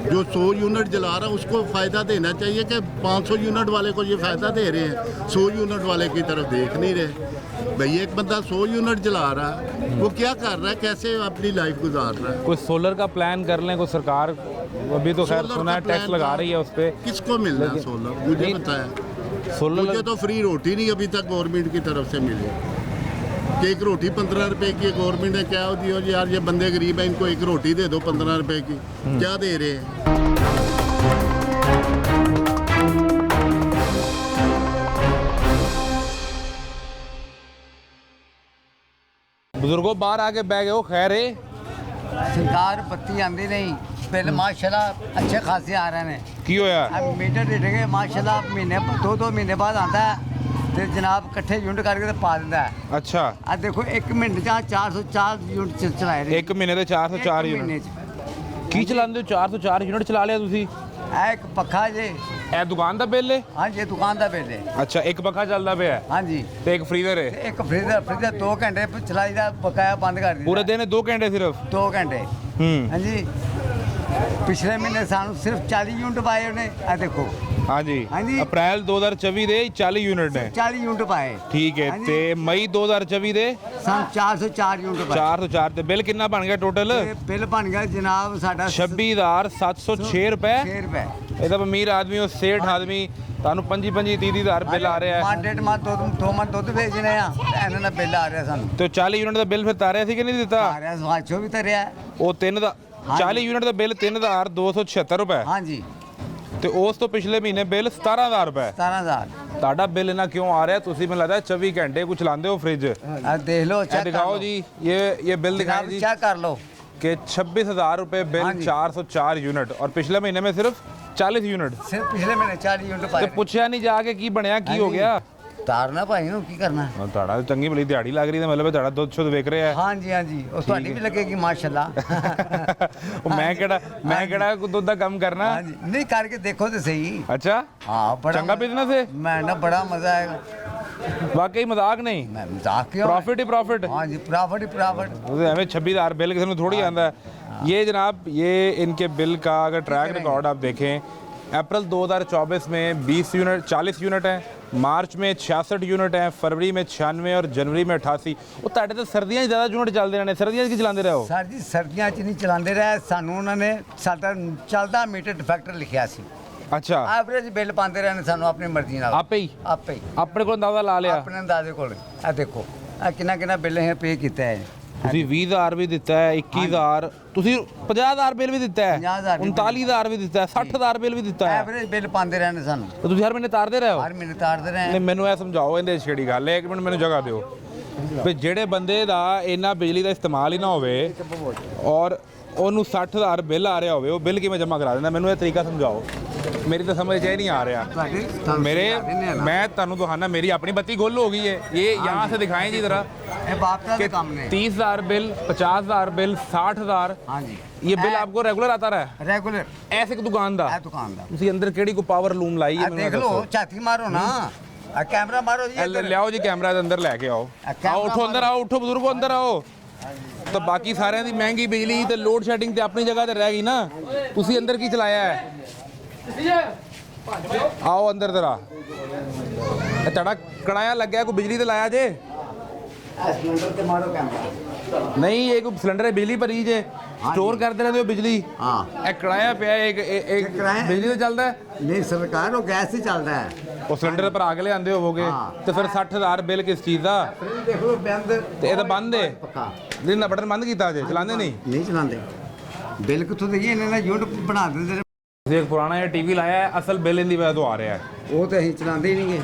जो 100 यूनिट जला रहा है उसको फ़ायदा देना चाहिए कि 500 यूनिट वाले को ये फ़ायदा दे रहे हैं, 100 यूनिट वाले की तरफ देख नहीं रहे। भाई एक बंदा 100 यूनिट जला रहा है, वो क्या कर रहा है, कैसे अपनी लाइफ गुजार रहा है? कोई सोलर का प्लान कर लें, कोई सरकार अभी तो खैर सोलर सुना है का टैक्स प्लान लगा था। रही है उस पर। किसको मिल रहा है सोलर? मुझे नहीं, बताया। सोलर मुझे तो फ्री रोटी नहीं अभी तक गवर्नमेंट की तरफ से मिली कि एक रोटी 15 रुपए की गवर्नमेंट ने क्या दी हो यार, ये बंदे गरीब हैं, इनको एक रोटी दे दो 15 रुपए की। क्या दे रहे हैं? बुजुर्गों बाहर आके बह गए हो, खैर है? सरकार बत्ती आंदी नहीं, बिल माशाल्लाह अच्छे खासे आ रहे हैं। की होया? अब मीटर देंगे माशाल्लाह, महीने 2-2 महीने बाद आता है तो जनाब इकट्ठे यूनिट करके तो पा देता है। अच्छा, अब देखो 1 मिनट च 404 यूनिट चलाए रहे। एक महीने ਦੇ 404 एक महीने यूनिट च। ਕੀ ਚਲਾਉਂਦੇ ਹੋ? 404 यूनिट चला लिया ਤੁਸੀਂ? ਇਹ ਇੱਕ ਪੱਖਾ ਜੇ, ਇਹ ਦੁਕਾਨ ਦਾ ਬਿੱਲ ਹੈ? ਹਾਂਜੀ ਇਹ ਦੁਕਾਨ ਦਾ ਬਿੱਲ ਹੈ। ਅੱਛਾ, ਇੱਕ ਪੱਖਾ ਚੱਲਦਾ ਪਿਆ ਹੈ ਹਾਂਜੀ ਤੇ ਇੱਕ ਫਰੀਜ਼ਰ ਹੈ। ਤੇ ਇੱਕ ਫ੍ਰੀਜ਼ਰ 2 ਘੰਟੇ ਚਲਾਈਦਾ, ਬਕਾਇਆ ਬੰਦ ਕਰ ਪੂਰੇ ਦਿੱਤਾ ਦਿਨ 2 ਘੰਟੇ ਸਿਰਫ? 2 ਘੰਟੇ। ਹੂੰ, ਹਾਂਜੀ ਪਿਛਲੇ ਮਹੀਨੇ ਸਾਨੂੰ ਸਿਰਫ 40 यूनिट ਪਾਏ ਉਹਨੇ। ਇਹ ਦੇਖੋ ਹਾਂਜੀ। ਹਾਂਜੀ। ਅਪ੍ਰੈਲ 2024 ਦੇ 40 यूनिट ਨੇ। 40 यूनिट ਪਾਏ। ਠੀਕ ਹੈ, ਹਾਂਜੀ। ਤੇ ਮਈ 2024 ਦੇ ਸਾਨੂੰ 404 यूनिट ਪਾਏ। 404 ਤੇ ਬਿੱਲ ਕਿੰਨਾ ਬਣ ਗਿਆ ਟੋਟਲ? ਤੇ ਬਿੱਲ ਬਣ ਗਿਆ ਜਨਾਬ ਸਾਡਾ 26706 ਰੁਪਏ। 6 ਰੁਪਏ। ਇਹ ਤਾਂ ਅਮੀਰ ਆਦਮੀ ਹੋ, ਸੇਠ ਆਦਮੀ, ਤੁਹਾਨੂੰ 25-30 ਹਜ਼ਾਰ ਬਿੱਲ ਆ ਰਿਹਾ ਹੈ। ਮਾਰਕੀਟ ਮਾ 2 ਮਨ ਦੁੱਧ ਵੇਚਨੇ ਆ ਤੇ ਇਹਨਾਂ ਦਾ ਬਿੱਲ ਆ ਰਿਹਾ ਸਾਨੂੰ। ਤੇ 40 यूनिट ਦਾ ਬਿੱਲ ਫਿਰ ਤਾਰਿਆ ਸੀ ਕਿ ਨਹੀਂ ਦਿੱਤਾ? ਆ ਰਿਹਾ ਸਵਾਚੋ ਵੀ ਤਰਿਆ। ਉਹ 3 ਦਾ 40 यूनिट ਦਾ ਬਿੱਲ 3276 ਰੁਪਏ, ਹਾਂਜੀ ਤੇ ਉਸ ਤੋਂ ਪਿਛਲੇ ਮਹੀਨੇ ਬਿੱਲ 17000 ਰੁਪਏ। 17000। ਤੁਹਾਡਾ ਬਿੱਲ ਇਹਨਾਂ ਕਿਉਂ ਆ ਰਿਹਾ? ਤੁਸੀਂ ਮੈਨੂੰ ਲੱਗਦਾ 24 ਘੰਟੇ ਕੁਝ ਚਲਾਉਂਦੇ ਹੋ ਫ੍ਰਿਜ। ਆ ਦੇਖ ਲਓ, ਇਹ ਚੈੱਕ ਦਿਖਾਓ ਜੀ, ये बिल दिखाएं जी चेक कर लो कि 26,000 रुपए बिल, हाँ जी। 404 यूनिट, और पिछले महीने में सिर्फ 40 यूनिट। सिर्फ पिछले महीने 40 यूनिट ਤੇ पाए। ਪੁੱਛਿਆ ਨਹੀਂ ਜਾ ਕੇ ਕੀ ਬਣਿਆ, ਕੀ ਹੋ ਗਿਆ? ਤਾਰਨਾ ਭਾਈ ਨੂੰ ਕੀ ਕਰਨਾ। ਤੁਹਾਡਾ ਚੰਗੀ ਭਲੀ ਦਿਹਾੜੀ ਲੱਗ ਰਹੀ ਹੈ, ਮਤਲਬ ਤੁਹਾਡਾ ਦੁੱਧ ਸ਼ੁੱਧ ਵਿਕ ਰਿਹਾ ਹੈ। ਹਾਂਜੀ ਹਾਂਜੀ, ਉਹ ਤੁਹਾਡੀ ਵੀ ਲੱਗੇਗੀ ਮਾਸ਼ਾਅੱਲਾ। ਉਹ ਮੈਂ ਕਿਹੜਾ ਕੋਈ ਦੁੱਧ ਦਾ ਕੰਮ ਕਰਨਾ। ਹਾਂਜੀ ਨਹੀਂ, ਕਰਕੇ ਦੇਖੋ ਤੇ ਸਹੀ। ਅੱਛਾ, ਹਾਂ ਬੜਾ ਚੰਗਾ ਬਿਜ਼ਨਸ ਹੈ। ਮੈਂ ਨਾ ਬੜਾ ਮਜ਼ਾ ਆਏਗਾ। वाकई मजाक नहीं, मैं मजाक क्यों? प्रॉफिट ही प्रॉफिट। हाँ जी, प्रॉफिट ही प्रॉफिट। हमें 26,000 बिल किसी में थोड़ी आता है। ये जनाब, ये इनके बिल का अगर ट्रैक रिकॉर्ड आप देखें, अप्रैल 2024 में 20 यूनिट 40 यूनिट हैं, मार्च में 66 यूनिट हैं, फरवरी में 96 और जनवरी में 88। वो ਤੁਹਾਡੇ ਤਾਂ ਸਰਦੀਆਂ 'ਚ ਜ਼ਿਆਦਾ यूनिट ਚੱਲਦੇ ਰਹਿਣੇ, ਸਰਦੀਆਂ 'ਚ ਕੀ ਚਲਾਉਂਦੇ ਰਹੇ ਹੋ? ਸਰ ਜੀ ਸਰਦੀਆਂ 'ਚ ਨਹੀਂ ਚਲਾਉਂਦੇ ਰਹੇ, ਸਾਨੂੰ ਉਹਨਾਂ ਨੇ ਸਾਡਾ ਚੱਲਦਾ ਮੀਟਰ ਡਿਫੈਕਟਰ ਲਿਖਿਆ ਸੀ। ਅੱਛਾ, ਐਵਰੇਜ ਬਿੱਲ ਪਾਉਂਦੇ ਰਹੇ ਨੇ ਸਾਨੂੰ ਆਪਣੀ ਮਰਜ਼ੀ ਨਾਲ। ਆਪੇ ਹੀ ਆਪੇ ਹੀ ਆਪਣੇ ਕੋਲ ਅੰਦਾਜ਼ਾ ਲਾ ਲਿਆ। ਆਪਣੇ ਅੰਦਾਜ਼ੇ ਕੋਲ। ਇਹ ਦੇਖੋ ਇਹ ਕਿੰਨਾ ਬਿੱਲ ਹੈ ਪੇ ਕੀਤਾ ਹੈ। ਤੁਸੀਂ 20,000 ਵੀ ਦਿੱਤਾ ਹੈ, 21,000, ਤੁਸੀਂ 50,000 ਬਿੱਲ ਵੀ ਦਿੱਤਾ ਹੈ, 50,000 ਵੀ 39,000 ਵੀ ਦਿੱਤਾ ਹੈ, 60,000 ਬਿੱਲ ਵੀ ਦਿੱਤਾ ਹੈ। ਐਵਰੇਜ ਬਿੱਲ ਪਾਉਂਦੇ ਰਹੇ ਨੇ ਸਾਨੂੰ, ਤਾਂ ਤੁਸੀਂ ਹਰ ਮਹੀਨੇ ਤਾਰਦੇ ਰਹੇ ਹੋ? ਹਰ ਮਹੀਨੇ ਤਾਰਦੇ ਰਹੇ। ਨਹੀਂ, ਮੈਨੂੰ ਇਹ ਸਮਝਾਓ, ਇਹਦੇ 'ਚ ਕਿਹੜੀ ਗੱਲ ਹੈ? 1 ਮਿੰਟ ਮੈਨੂੰ ਜਗ੍ਹਾ ਦਿਓ ਵੀ ਜਿਹੜੇ ਬੰਦੇ ਦਾ ਇੰਨਾ ਬਿਜਲੀ ਦਾ ਇਸਤੇਮਾਲ ਹੀ ਨਾ ਹੋਵੇ ਔਰ ਉਹਨੂੰ 60,000 ਬਿੱਲ ਆ ਰਿਹਾ ਹੋਵੇ, ਉਹ ਬਿੱਲ ਕਿਵੇਂ ਜਮ੍ਹਾਂ ਕਰਾ ਦਿੰਦਾ? ਮੈਨੂੰ ਇਹ ਤਰੀਕਾ ਸਮਝਾਓ, ਮੇਰੀ ਤਾਂ ਸਮਝ 'ਚ ਇਹ नहीं आ रहा। मेरे मैं ਤੁਹਾਨੂੰ ਦਿਖਾਣਾ, मेरी अपनी बत्ती गुल हो गई है। ये यहाँ से दिखाएं जी जरा, ਇਹ ਬਾਪ ਦਾ कि ਕੰਮ ਨੇ। 30,000 बिल, 50,000 बिल, 60,000, हाँ जी, ये बिल आपको रेगुलर आता रहा है? ਰੈਗੂਲਰ। ऐसे एक दुकान ਦਾ ਇਹ ਦੁਕਾਨ ਦਾ ਤੁਸੀਂ ਅੰਦਰ ਕਿਹੜੀ ਕੋ ਪਾਵਰ ਲੂਮ ਲਾਈ ਹੈ? ਇਹ ਦੇਖ ਲਓ, ਝਾਤੀ ਮਾਰੋ ਨਾ, ਆ ਕੈਮਰਾ ਮਾਰੋ ਜੀ ਇੱਧਰ। ਲਿਆਓ ਜੀ ਕੈਮਰਾ ਦੇ ਅੰਦਰ ਲੈ ਕੇ ਆਓ। ਆਓ, ਉੱਠੋ ਅੰਦਰ ਆਓ, ਉੱਠੋ ਬਜ਼ੁਰਗੋ ਅੰਦਰ ਆਓ। ਤਾਂ ਬਾਕੀ ਸਾਰਿਆਂ ਦੀ ਮਹਿੰਗੀ ਬਿਜਲੀ ਤੇ ਲੋਡ ਸ਼ੈਡਿੰਗ ਤੇ ਆਪਣੀ ਜਗ੍ਹਾ ਤੇ ਰਹਿ ਗਈ ਨਾ, ਤੁਸੀਂ ਅੰਦਰ ਕੀ ਚਲਾਇਆ ਹੈ? ਆਓ ਅੰਦਰ ਜ਼ਰਾ। ਇਹ ਤੁਹਾਡਾ ਕੜਾਇਆ ਲੱਗਿਆ, ਕੋਈ ਬਿਜਲੀ ਤੇ ਲਾਇਆ ਜੇ? ਸਿਲੰਡਰ ਤੇ ਮਾਰੋ ਕੈਮਰਾ। नहीं, ये कोई सिलेंडर है, बिजली भरी जे स्टोर करते रहते हो बिजली। हाँ, ਇਹ ਕੜਾਇਆ ਪਿਆ ਇੱਕ ਕੜਾਇਆ? ਬਿਜਲੀ ਤੇ ਚੱਲਦਾ ਹੈ? ਨਹੀਂ ਸਰਕਾਰ ਉਹ ਗੈਸ ਹੀ ਚੱਲਦਾ ਹੈ। ਉਹ ਸਿਲੰਡਰ ਭਰਾ ਕੇ ਲਿਆਂਦੇ ਹੋਵੋਗੇ ਹਾਂ। ਤੇ ਫਿਰ 60,000 ਬਿੱਲ ਕਿਸ ਚੀਜ਼ ਦਾ? ਦੇਖ ਲਓ ਬੰਦ ਤੇ ਇਹ ਤਾਂ ਬੰਦ ਹੈ। ਪੱਕਾ ਦਿਨ ਦਾ ਬਟਨ ਬੰਦ ਕੀਤਾ ਜੇ, ਚਲਾਉਂਦੇ ਨਹੀਂ? ਨਹੀਂ ਚਲਾਉਂਦੇ। ਬਿੱਲ ਕਿੱਥੋਂ ਦੇਈਏ? ਇਹਨਾਂ ਨੇ ਯੂਨਿਟ ਬਣਾ ਦਿੰਦੇ ਨੇ। ਤੁਸੀਂ ਇੱਕ ਪੁਰਾਣਾ ਜਿਹਾ ਟੀਵੀ ਲਾਇਆ ਹੈ, ਅਸਲ ਬਿੱਲ ਇਹਦੀ ਵਜ੍ਹਾ ਤੋਂ ਆ ਰਿਹਾ ਹੈ। ਉਹ ਤਾਂ ਅਸੀਂ ਚਲਾਉਂਦੇ ਹੀ ਨਹੀਂਗੇ।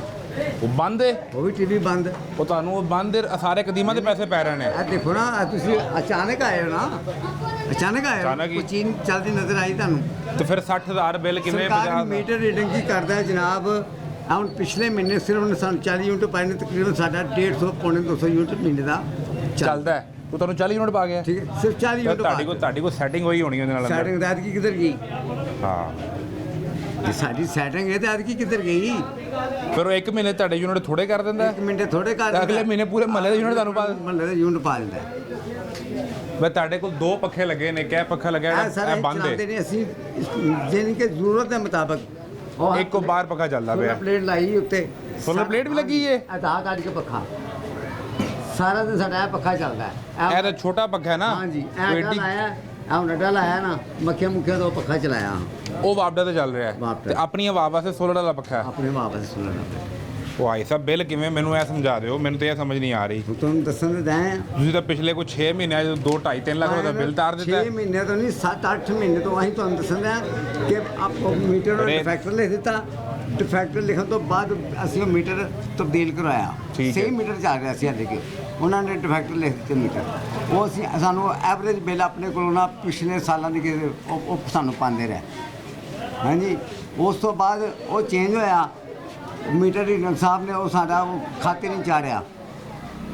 ਉਹ ਬੰਦ ਹੈ, ਉਹ ਵੀ ਟੀਵੀ ਬੰਦ। ਉਹ ਤੁਹਾਨੂੰ ਉਹ ਬੰਦ ਹੈ, ਸਾਰੇ ਕਦੀਮਾਂ ਦੇ ਪੈਸੇ ਪੈ ਰਹੇ ਨੇ। ਇਹ ਦੇਖੋ ਨਾ, ਇਹ ਤੁਸੀਂ ਅਚਾਨਕ ਆਏ ਹੋ ਨਾ, ਅਚਾਨਕ ਆਏ ਹੋ, ਅਚਾਨਕ ਹੀ। ਕੋਈ ਚੀਜ਼ ਚੱਲਦੀ ਨਜ਼ਰ ਆਈ ਤੁਹਾਨੂੰ। ਤੇ ਫਿਰ 60,000 ਬਿੱਲ ਕਿਵੇਂ? ਸਰਕਾਰ 50,000 ਮੀਟਰ ਰੀਡਿੰਗ ਕੀ ਕਰਦਾ ਹੈ ਜਨਾਬ? ਹੁਣ ਪਿਛਲੇ ਮਹੀਨੇ ਸਿਰਫ ਉਹਨੇ ਸਾਨੂੰ 40 ਯੂਨਿਟ ਪਾਏ ਨੇ, ਤਕਰੀਬਨ ਸਾਡਾ 150 ਪੌਣੇ 200 ਯੂਨਿਟ ਮਹੀਨੇ ਦਾ ਚੱਲਦਾ ਹੈ। ਉਹ ਤੁਹਾਨੂੰ 40 ਯੂਨਿਟ ਪਾ ਗਿਆ? ਠੀਕ ਹੈ, ਸਿਰਫ 40 ਯੂਨਿਟ ਤੁਹਾਡੀ ਕੋਲ ਸੈਟਿੰਗ ਹੋਈ ਹੋਣੀ ਉਹਦੇ ਨਾਲ ਅੰਦਰ। ਸੈਟਿੰਗ ਦਾ ਕੀ ਕਿੱਧਰ ਗਈ? ਹਾਂ, ਜੇ ਸਾਡੀ ਸੈਟਿੰਗ ਹੈ ਤਾਂ ਕੀ ਕਿੱਧਰ ਗਈ? ਫਿਰ ਉਹ 1 ਮਹੀਨੇ ਤੁਹਾਡੇ ਯੂਨਿਟ ਥੋੜੇ ਕਰ ਦਿੰਦਾ ਇੱਕ ਮਿੰਟ ਥੋੜੇ ਕਰ ਤੇ ਅਗਲੇ ਮਹੀਨੇ ਪੂਰੇ ਮਹੱਲੇ ਦੇ ਯੂਨਿਟ ਤੁਹਾਨੂੰ ਪਾ ਦਿੰਦਾ। ਮਹੱਲੇ ਦਾ ਯੂਨਿਟ ਪਾ ਦਿੰਦਾ। ਮੈਂ ਤੁਹਾਡੇ ਕੋਲ 2 ਪੱਖੇ ਲੱਗੇ ਨੇ, ਕਿਹ ਪੱਖਾ ਲੱਗਿਆ ਇਹ ਸਾਰੇ ਇਹ ਬੰਦ ਚਲਾਉਂਦੇ ਹੈ, ਨੇ ਅਸੀਂ, ਜਿਹਨੀ ਕਿ ਜ਼ਰੂਰਤ ਦੇ ਮੁਤਾਬਕ। ਉਹ ਇੱਕ ਕੋ ਬਾਹਰ ਪੱਖਾ ਚੱਲਦਾ ਪਿਆ। ਪਲੇਟ ਲਾਈ ਉੱਤੇ, ਸੋਲਰ ਪਲੇਟ ਵੀ ਲੱਗੀ ਹੈ? ਆਧਾਰ ਕਾਰਡ ਕੇ ਪੱਖਾ ਸਾਰਾ ਦਿਨ ਸਾਡਾ ਇਹ ਪੱਖਾ ਚੱਲਦਾ ਹੈ। ਇਹ ਤਾਂ ਛੋਟਾ ਪੱਖਾ ਹੈ ਨਾ? ਹਾਂਜੀ, ਕੋਈ ਇਹ ਏਡੀ- ਲਾਇਆ ਆਹ ਨੱਡਾ ਲਾਇਆ ਨਾ, ਮੱਖੀਆਂ ਮੁੱਖੀਆਂ ਤੋਂ ਪੱਖਾ ਚਲਾਇਆ ਉਹ ਵਾਪਡਾ ਤੇ ਚੱਲ ਰਿਹਾ ਹੈ ਵਾਪਡਾ। ਤੇ ਆਪਣੀ ਹਵਾ ਵਾਸਤੇ ਸੋਲਰ ਵਾਲਾ ਪੱਖਾ ਹੈ। ਆਪਣੇ ਵਾਪਸ ਸੁਣਨਾ। ਉਹ ਆਈ ਸਾਹਿਬ ਬਿੱਲ ਕਿਵੇਂ? ਮੈਨੂੰ ਇਹ ਸਮਝਾ ਦਿਓ, ਮੈਨੂੰ ਤਾਂ ਇਹ ਸਮਝ ਨਹੀਂ ਆ ਰਹੀ। ਤੁਹਾਨੂੰ ਦੱਸਣ ਦੇ ਦਏ ਤੁਸੀਂ ਤਾਂ ਪਿਛਲੇ ਕੋਈ 6 ਮਹੀਨਿਆਂ 'ਚ 2 2.5 3 ਲੱਖ ਰੁਪਏ ਦਾ ਬਿੱਲ ਤਾਰ ਦਿੱਤਾ 6 ਹੈ। ਮਹੀਨੇ ਤੋਂ ਨਹੀਂ, 7-8 ਮਹੀਨੇ ਤੋਂ ਅਸੀਂ ਤੁਹਾਨੂੰ ਦੱਸਣ ਦੇ ਕਿ ਆਪ ਮੀਟਰ ਨੂੰ ਅਰੇ। ਡਿਫੈਕਟਰ ਲਿਖ ਦਿੱਤਾ। ਡਿਫੈਕਟਰ ਲਿਖਣ ਤੋਂ ਬਾਅਦ ਅਸੀਂ ਉਹ ਮੀਟਰ ਤਬਦੀਲ ਕਰਵਾਇਆ। ਠੀਕ ਹੈ। ਸਹੀ ਮੀਟਰ ਚੱਲ ਰਿਹਾ ਸੀ ਹਾਲੇ ਕਿ ਉਹਨਾਂ ਨੇ ਡਿਫੈਕਟਰ ਲਿਖ ਦਿੱਤੇ ਮੀਟਰ। ਉਹ ਅਸੀਂ ਸਾਨੂੰ ਐਵਰੇਜ ਬਿੱਲ ਆਪਣੇ ਕੋਲੋਂ ਨਾ ਪਿਛਲੇ ਸਾਲਾਂ ਦੀ ਕਿਸੇ ਉਹ ਸਾਨੂੰ ਪਾਉਂਦੇ ਰਹੇ। ਹਾਂਜੀ, ਉਸ ਤੋਂ ਬਾਅਦ ਉਹ ਚੇਂਜ ਹੋਇਆ ਮੀਟਰ ਰੀਡਰ ਸਾਹਿਬ ਨੇ, ਉਹ ਸਾਡਾ ਉਹ ਖਾਤੇ ਨਹੀਂ ਚਾੜਿਆ।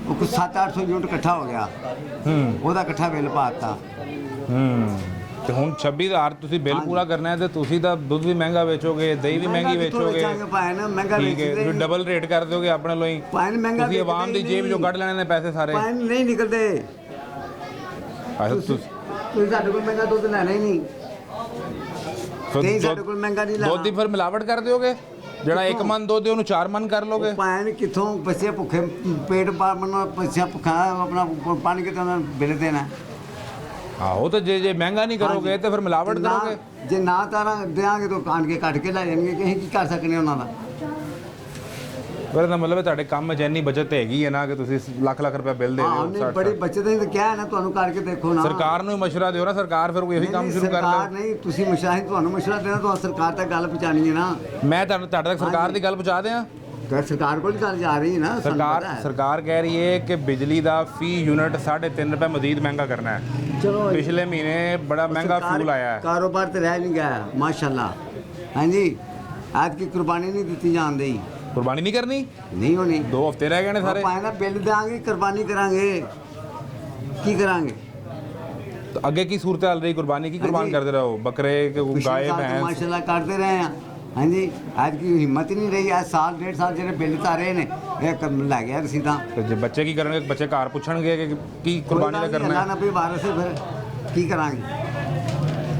ਉਹ ਕੁਝ 700-800 ਯੂਨਿਟ ਇਕੱਠਾ ਹੋ ਗਿਆ, ਉਹਦਾ ਇਕੱਠਾ ਬਿੱਲ ਪਾਤਾ। ਤੇ ਹੁਣ 26,000 ਤੁਸੀਂ ਬਿੱਲ ਪੂਰਾ ਕਰਨਾ ਹੈ ਤੇ ਤੁਸੀਂ ਤਾਂ ਦੁੱਧ ਵੀ ਮਹਿੰਗਾ ਵੇਚੋਗੇ, ਦਹੀਂ ਵੀ ਮਹਿੰਗੀ ਵੇਚੋਗੇ। ਪਾਏ ਨਾ ਮਹਿੰਗਾ ਠੀਕ ਹੈ, ਤੁਸੀਂ ਡਬਲ ਰੇਟ ਕਰ ਦਿਓਗੇ ਆਪਣੇ ਲਈ। ਪਾਇਨ ਮਹਿੰਗਾ ਤੁਸੀਂ ਆਵਾਮ ਦੀ ਜੇਬ ਚੋਂ ਕੱਢ ਲੈਣੇ ਨੇ ਪੈਸੇ ਸਾਰੇ। ਪਾਇਨ ਨਹੀਂ ਨਿਕਲਦੇ। ਅੱਛਾ, ਤੁਸੀਂ ਸਾਡੇ ਕੋਲ ਮਹਿੰਗਾ ਦੁੱਧ ਲੈਣਾ ਹੀ ਨਹੀਂ। ਨਹੀਂ, ਸਾਡੇ ਕੋਲ ਮਹਿੰਗਾ ਨਹੀਂ ਲੈਣਾ। ਦੁੱਧ ਦੀ ਫਿਰ ਮਿਲਾਵਟ ਕਰ ਦਿਓਗੇ? ਜਿਹੜਾ 1 ਮਨ ਦੁੱਧ ਹੈ ਉਹਨੂੰ 4 ਮਨ ਕਰ ਲੋਗੇ? ਪਾਇਨ ਕਿੱਥੋਂ? ਬੱਚੇ ਭੁੱਖੇ ਪੇਟ ਪਾਲਣਾ, ਬੱਚਾ ਭੁੱਖਾ ਆਪਣਾ ਪਾਣੀ ਕਿਤੇ ਉਹਨਾਂ ਬਿੱਲ ਦੇਣਾ। ਆਹੋ, ਤਾਂ ਜੇ ਮਹਿੰਗਾ ਨਹੀਂ ਕਰੋਗੇ ਤੇ ਫਿਰ ਮਿਲਾਵਟ ਕਰੋਗੇ। ਜੇ ਨਾ ਤਾਰਾਂ ਦੇਾਂਗੇ ਤਾਂ ਕਾਣ ਕੇ ਕੱਟ ਕੇ ਲੈ ਜਾਣਗੇ ਕਿ ਅਸੀਂ ਕੀ ਕਰ ਸਕਨੇ ਉਹਨਾਂ ਦਾ। ਫਿਰ ਇਹਦਾ ਮਤਲਬ ਹੈ ਤੁਹਾਡੇ ਕੰਮ 'ਚ ਇੰਨੀ ਬਚਤ ਹੈਗੀ ਹੈ ਨਾ ਕਿ ਤੁਸੀਂ ਲੱਖ ਰੁਪਏ ਬਿੱਲ ਦੇ ਹਾਂ, ਦਿਓ। ਨਹੀਂ ਬੜੀ ਬੱਚਤ ਹੈ ਤਾਂ ਕਿਹਾ ਨਾ ਤੁਹਾਨੂੰ ਕਰਕੇ ਦੇਖੋ ਨਾ। ਸਰਕਾਰ ਨੂੰ ਮਸ਼ਵਰਾ ਦਿਓ ਨਾ, ਸਰਕਾਰ ਫਿਰ ਕੋਈ ਇਹੀ ਕੰਮ ਸ਼ੁਰੂ ਕਰ ਸਰਕਾਰ ਲੈ। ਨਹੀਂ, ਤੁਸੀਂ ਮਸ਼ਾਹਿਦ ਤੁਹਾਨੂੰ ਮਸ਼ਵਰਾ ਦੇਣਾ, ਤੁਹਾਨੂੰ ਸਰਕਾਰ ਤੱਕ ਗੱਲ ਪਹੁੰਚਾਣੀ ਹੈ ਨਾ। ਮੈਂ ਤੁਹਾਡੇ ਤੱਕ ਸਰਕਾਰ ਦੀ ਗੱਲ ਪਹੁੰਚਾ ਦਿਆਂ। ਸਰਕਾਰ ਕੋਲ ਗੱਲ ਜਾ ਰਹੀ ਹੈ ਨਾ। ਸਰਕਾਰ ਕਹਿ ਰਹੀ ਹੈ ਕਿ ਬਿਜਲੀ ਦਾ ਫੀ ਯੂਨਿਟ 3.5 ਰੁਪਏ ਮਜ਼ੀਦ ਮਹਿੰਗਾ ਕਰਨਾ ਹੈ। ਚਲੋ, ਪਿਛਲੇ ਮਹੀਨੇ ਬੜਾ ਮਹਿੰਗਾ ਫਿਊਲ ਆਇਆ ਹੈ। ਕਾਰੋਬਾਰ ਤੇ ਰਹਿ ਨਹੀਂ ਗਿਆ ਮਾਸ਼ਾਅੱਲਾ। ਹਾਂਜੀ, ਅੱਜ ਕੀ ਕੁਰਬਾਨੀ ਨਹੀਂ ਦਿੱਤੀ ਜਾਂਦੀ। ਕੁਰਬਾਨੀ ਨਹੀਂ ਕਰਨੀ? ਨਹੀਂ ਹੋਣੀ। 2 ਹਫ਼ਤੇ ਰਹਿ ਗਏ ਨੇ ਸਾਰੇ। ਆਪਾਂ ਨਾ ਬਿੱਲ ਦੇਾਂਗੇ, ਕੁਰਬਾਨੀ ਕਰਾਂਗੇ, ਕੀ ਕਰਾਂਗੇ? ਤਾਂ ਅੱਗੇ ਕੀ ਸੂਰਤ ਹਾਲ ਰਹੀ? ਕੁਰਬਾਨੀ ਕੀ ਕੁਰਬਾਨ ਕਰਦੇ ਰਹੋ? ਬੱਕਰੇ ਕਿ ਗਾਏ ਭੈਂਸ? ਮਾਸ਼ਾਅੱਲਾ ਕਰਦੇ ਰਹੇ ਆ। ਹਾਂਜੀ, ਅੱਜ ਕੀ ਹਿੰਮਤ ਨਹੀਂ ਰਹੀ। ਅੱਜ ਸਾਲ 1.5 ਸਾਲ ਜਿਹੜੇ ਬਿੱਲ ਤਾਰੇ ਨੇ एक लै गया रसीदा ਤੇ ਜੇ ਬੱਚੇ ਕੀ ਕਰਨਗੇ ਬੱਚੇ ਘਰ ਪੁੱਛਣਗੇ ਕਿ ਕੀ ਕੁਰਬਾਨੀ ਦਾ ਕਰਨਾ अल्लाह ਹੈ ना भी वारस है फिर की करांगे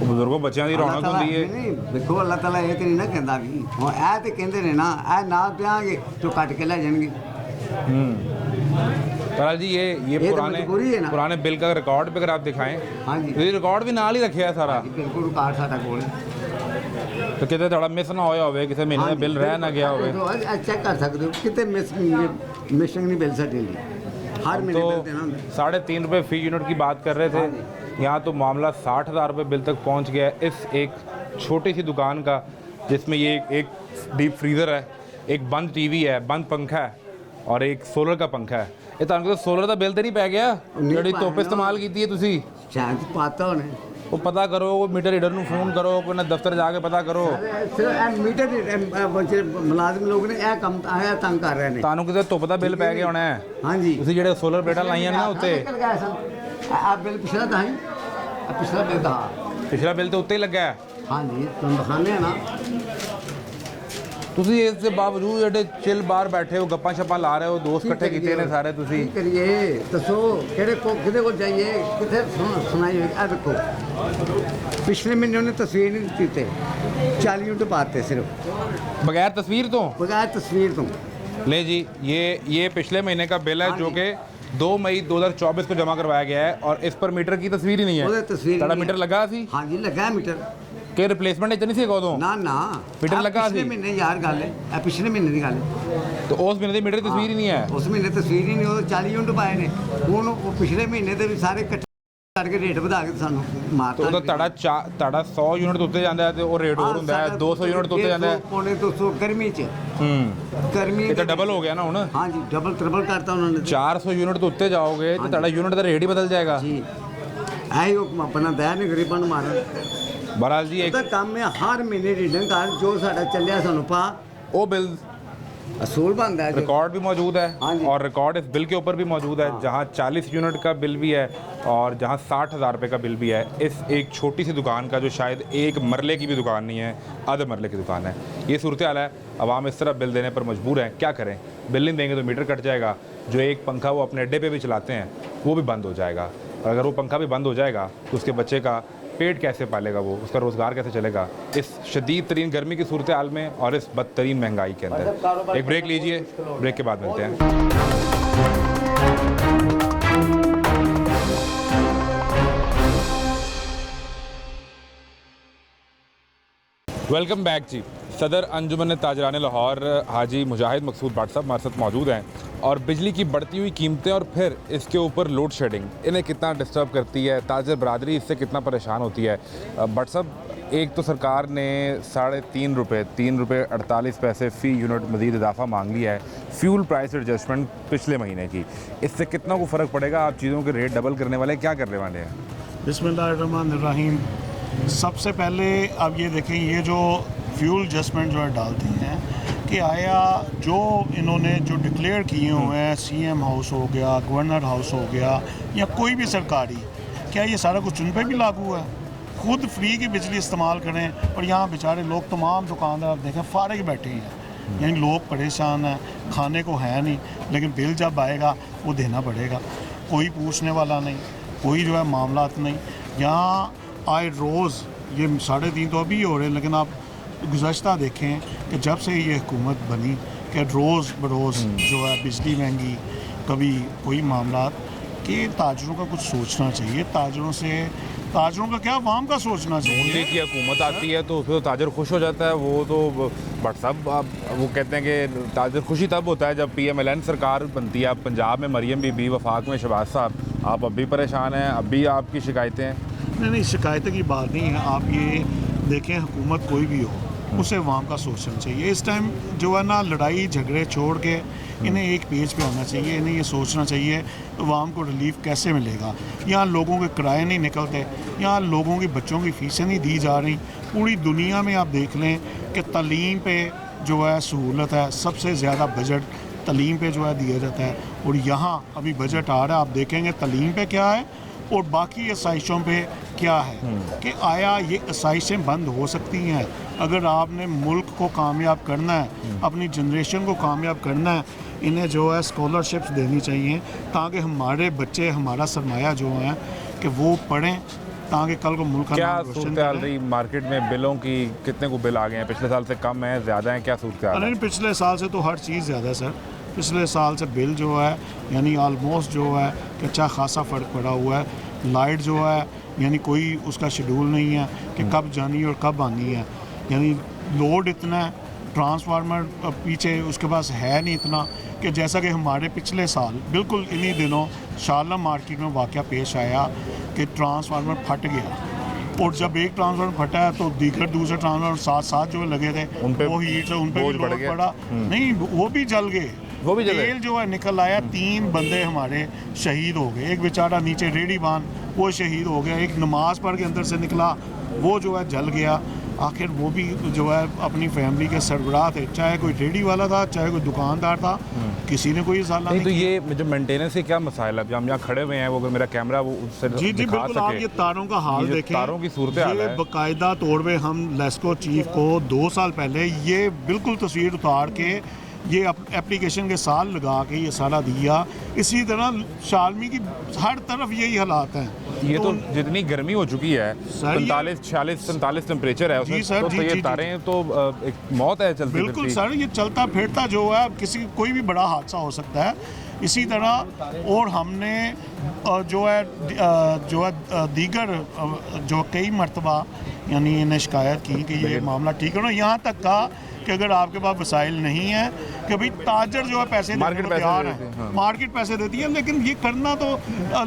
ਉਹ ਬਜ਼ੁਰਗੋ ਬੱਚਿਆਂ ਦੀ ਰੌਣਕ ਹੁੰਦੀ ਹੈ नहीं देखो अल्लाह ताला ये तो नहीं ना कहता भी हुण ऐ ते कहंदे ने ना ऐ ना ब्याहांगे तो कट के लै जाणगे कलाल जी ये तो पुराने मजबूरी है ना। पुराने बिल का रिकॉर्ड भी अगर आप दिखाएं हाँ जी तो ये रिकॉर्ड भी ਨਾਲ ਹੀ ਰੱਖਿਆ ਸਾਰਾ बिल्कुल रिकॉर्ड साडा कोल ਤੇ ਕਿਤੇ ਤੁਹਾਡਾ ਮਿਸ ਨਾ ਹੋਇਆ ਹੋਵੇ ਕਿਸੇ ਮਹੀਨੇ ਦਾ ਬਿੱਲ ਰਹਿ ਨਾ ਗਿਆ ਹੋਵੇ चेक कर सकते हो कितने मिसिंग नहीं बिल साडे लिए हर महीने तो बिल देना होंदा 3.5 रुपये फी यूनिट की बात कर रहे थे यहाँ तो मामला 60,000 रुपये बिल तक पहुँच गया है इस एक छोटी सी दुकान का जिसमें ये एक डीप फ्रीज़र है एक बंद टीवी है बंद पंखा है और एक सोलर का पंखा है ये ਤੁਹਾਨੂੰ सोलर का बिल तो नहीं पै गया ਜਿਹੜੀ ਧੁੱਪ ਇਸਤੇਮਾਲ ਕੀਤੀ ਹੈ ਤੁਸੀਂ शायद पाता होने ਉਹ ਪਤਾ ਕਰੋ ਉਹ ਮੀਟਰ ਰੀਡਰ ਨੂੰ ਫੋਨ ਕਰੋ ਕੋਈ ਨਾ ਦਫ਼ਤਰ ਜਾ ਕੇ ਪਤਾ ਕਰੋ सिर्फ मीटर मुलाजिम लोग ने यह कम आया तंग कर रहे हैं ਤੁਹਾਨੂੰ ਕਿਤੇ ਧੁੱਪ ਦਾ ਬਿੱਲ ਪੈ ਗਿਆ ਹੋਣਾ ਹੈ हाँ जी ਤੁਸੀਂ ਜਿਹੜੇ ਸੋਲਰ ਪਲੇਟਾਂ ਲਾਈਆਂ ਨੇ ਨਾ ਉੱਤੇ आप बिल पिछला था ही पिछला बिल था ਪਿਛਲਾ ਬਿੱਲ ਤੇ ਉੱਤੇ ਹੀ ਲੱਗਾ ਹੈ हाँ जी तुम दिखाने हैं ना ਤੁਸੀਂ ਇਸ ਦੇ ਬਾਵਜੂਦ ਜਿਹੜੇ ਚਿਲ ਬਾਹਰ ਬੈਠੇ ਹੋ ਗੱਪਾਂ ਛੱਪਾਂ ਲਾ ਰਹੇ ਹੋ ਦੋਸਤ ਇਕੱਠੇ ਕੀਤੇ ਨੇ ਸਾਰੇ ਤੁਸੀਂ की करिए दसो किहड़े को किहदे को जाइए किथे सुनाई आ देखो पिछले महीने उन्हें तस्वीर नहीं दी थे 40 यूनिट पाते सिर्फ बगैर तस्वीर तो बगैर तस्वीर तो ले जी ये पिछले महीने का बिल है जो कि 2 मई 2024 को जमा करवाया गया है और इस पर मीटर की तस्वीर ही नहीं ਉਹਦੇ है तस्वीर ਤੁਹਾਡਾ नहीं मीटर है। लगा सी हाँ जी लगा है मीटर कि रिप्लेसमेंट इतनी सी उदों ना ना मीटर आह लगा पिछले सी? महीने यार गल है आह पिछले महीने की गल है तो उस महीने की मीटर की तस्वीर ही नहीं है उस महीने तस्वीर ही नहीं वो 40 यूनिट पाए ने ਹੁਣ ਉਹ ਪਿਛਲੇ ਮਹੀਨੇ ਦੇ ਵੀ ਸਾਰੇ ਇਕੱਠੇ ਕਰਕੇ ਰੇਟ ਵਧਾ ਕੇ ਸਾਨੂੰ तो ਮਾਰਤਾ ਉਹਦਾ ਤੁਹਾਡਾ 100 यूनिट तो उत्ते जाता है तो वो रेट और ਹੁੰਦਾ है 200 यूनिट तो उत्ते जाता है ਪੌਣੇ 200 ਗਰਮੀ ਚ ਗਰਮੀ ये तो डबल हो गया ना ਹੁਣ हाँ जी डबल ट्रिपल करता उन्होंने 400 यूनिट तो उत्ते जाओगे तो ਤੁਹਾਡਾ यूनिट का रेट ही बदल जाएगा जी ऐ अपना दया ने गरीबां ਨੂੰ ਮਾਰਨ बहरहाल जी एक ਉਹਦਾ ਕੰਮ ਹੈ ਹਰ ਮਹੀਨੇ ਰੀਡਿੰਗ ਕਰ ਜੋ ਸਾਡਾ ਚੱਲਿਆ ਸਾਨੂੰ ਪਾ वो बिल असूल बनता है जो। रिकॉर्ड भी मौजूद हाँ है जी। और रिकॉर्ड इस बिल के ऊपर भी मौजूद है जहाँ 40 यूनिट का बिल भी है और जहाँ 60,000 रुपये का बिल भी है इस एक छोटी सी दुकान का जो शायद एक मरले की भी दुकान नहीं है आधे मरले की दुकान है ये सूरत हाल है आवाम इस तरह बिल देने पर मजबूर है क्या करें बिल नहीं देंगे तो मीटर कट जाएगा जो एक पंखा वो अपने अड्डे पे भी चलाते हैं वो भी बंद हो जाएगा और अगर वो पंखा भी बंद हो जाएगा तो उसके बच्चे का पेट कैसे पालेगा वो उसका रोज़गार कैसे चलेगा इस शदीद तरीन गर्मी की सूरत हाल में और इस बदतरीन महंगाई के अंदर एक ब्रेक लीजिए ब्रेक के बाद मिलते हैं वेलकम बैक जी सदर अंजुमन ताजरान लाहौर हाजी मुजाहिद मकसूद भाट साहब हमारे साथ मौजूद हैं और बिजली की बढ़ती हुई कीमतें और फिर इसके ऊपर लोड शेडिंग इन्हें कितना डिस्टर्ब करती है ताजर बरादरी इससे कितना परेशान होती है भाट साहब एक तो सरकार ने 3.5 रुपये 48 पैसे फ़ी यूनिट मज़ीद इजाफा मांग लिया है फ्यूल प्राइस एडजस्टमेंट पिछले महीने की इससे कितना को फ़र्क पड़ेगा आप चीज़ों के रेट डबल करने वाले क्या करने वाले हैं बिस्मिल्लाहिर्रहमानिर्रहीम सबसे पहले अब ये देखें ये जो फ्यूल एडजस्टमेंट जो है डालती हैं कि आया जो इन्होंने जो डिक्लेयर किए हुए हैं सीएम हाउस हो गया गवर्नर हाउस हो गया या कोई भी सरकारी क्या ये सारा कुछ उन पर भी लागू है खुद फ्री की बिजली इस्तेमाल करें और यहाँ बेचारे लोग तमाम दुकानदार देखें फारग बैठे हैं यानी लोग परेशान हैं खाने को है नहीं लेकिन बिल जब आएगा वो देना पड़ेगा कोई पूछने वाला नहीं कोई जो है मामलात नहीं यहाँ आए रोज़ ये 3.5 तो अभी हो रहे हैं लेकिन आप गुज़श्ता देखें कि जब से ये हुकूमत बनी कि रोज़ बरोज़ जो है बिजली महंगी कभी कोई मामला कि ताजरों का कुछ सोचना चाहिए ताजरों का क्या आवाम का सोचना चाहिए नून लीग की हुकूमत आती है तो उसमें तो ताजर खुश हो जाता है वो तो बट सब वो कहते हैं कि ताजर खुशी तब होता है जब PMLN सरकार बनती है अब पंजाब में मरियम बीबी वफाक में शहबाज साहब आप अब भी परेशान हैं अब भी आपकी शिकायतें हैं नहीं शिकायत की बात नहीं है आप ये देखें हुकूमत कोई भी हो उसे अवाम का सोचना चाहिए इस टाइम जो है ना लड़ाई झगड़े छोड़ के इन्हें एक पेज पे होना चाहिए इन्हें ये सोचना चाहिए अवाम को रिलीफ कैसे मिलेगा यहाँ लोगों के किराए नहीं निकलते यहाँ लोगों की बच्चों की फ़ीसें नहीं दी जा रही पूरी दुनिया में आप देख लें कि तालीम पे जो है सहूलत है सबसे ज़्यादा बजट तालीम पे जो है दिया जाता है और यहाँ अभी बजट आ रहा है आप देखेंगे तालीम पे क्या है और बाकी आसाइशों पे क्या है कि आया ये आसाइशें बंद हो सकती हैं अगर आपने मुल्क को कामयाब करना है अपनी जनरेशन को कामयाब करना है इन्हें जो है स्कॉलरशिप्स देनी चाहिए ताकि हमारे बच्चे, हमारा सरमाया जो है कि वो पढ़ें ताकि कल को मुल्क का क्या नाम रोशन सूरत हाल करें। रही मार्केट में बिलों की? कितने को बिल आ गए हैं? पिछले साल से कम है, ज़्यादा है? क्या सूरत हाल है? नहीं, पिछले साल से तो हर चीज़ ज़्यादा है सर। पिछले साल से बिल जो है यानी आलमोस्ट जो है कि अच्छा खासा फ़र्क पड़ा हुआ है। लाइट जो है यानी कोई उसका शेड्यूल नहीं है कि कब जानी और कब आनी है, यानी लोड इतना है, ट्रांसफार्मर पीछे उसके पास है नहीं इतना कि जैसा कि हमारे पिछले साल बिल्कुल इन्हीं दिनों शारला मार्केट में वाक़या पेश आया कि ट्रांसफार्मर फट गया और जब एक ट्रांसफार्मर फटा है तो दीगर दूसरे ट्रांसफार्मर साथ साथ जो लगे थे उन पे वो हीट से उन पे बोझ भी बढ़ लोड गया। पड़ा। नहीं, वो भी जल गए, वो भी जले? तेल जो है निकल आया। 3 बंदे हमारे शहीद हो गए। एक बेचारा नीचे रेडी बान वो शहीद हो गया, एक नमाज पढ़ के अंदर से निकला वो जो है जल गया। आखिर वो भी जो है अपनी फैमिली के सरबराह थे, चाहे कोई रेडी वाला था चाहे कोई दुकानदार था, किसी ने कोई साला नहीं तो किया। ये जो मेंटेनेंस के क्या मसाइल है? अब हम यहाँ खड़े हुए हैं, वो अगर मेरा कैमरा वो उससे जी दिखा बिल्कुल, आप सके। ये तारों का हाल ये जो देखें, तारों की सूरत हाल ये है। बाकायदा तौर पे हम लेस्को चीफ को 2 साल पहले ये बिल्कुल तस्वीर उतार के ये एप्लीकेशन के साथ लगा के ये सारा दिया। इसी तरह शालमी की हर तरफ यही हालात हैं। ये तो जितनी गर्मी हो चुकी है, सर, 45, 46, 47 टेम्परेचर है उसमें, जी सर, तो जी, ये जी, तारें तो एक मौत है चलती बिल्कुल फिरती। सर, ये चलता फिरता जो है किसी कोई भी बड़ा हादसा हो सकता है। इसी तरह और हमने जो है दीगर जो कई मरतबा यानी इन्हें शिकायत की कि ये मामला ठीक करो। यहाँ तक कहा कि अगर आपके पास वसाइल नहीं है कि भाई ताजर जो है पैसे देने मार्केट को पैसे तैयार देती है, है, हाँ। मार्केट पैसे देती है, लेकिन ये करना तो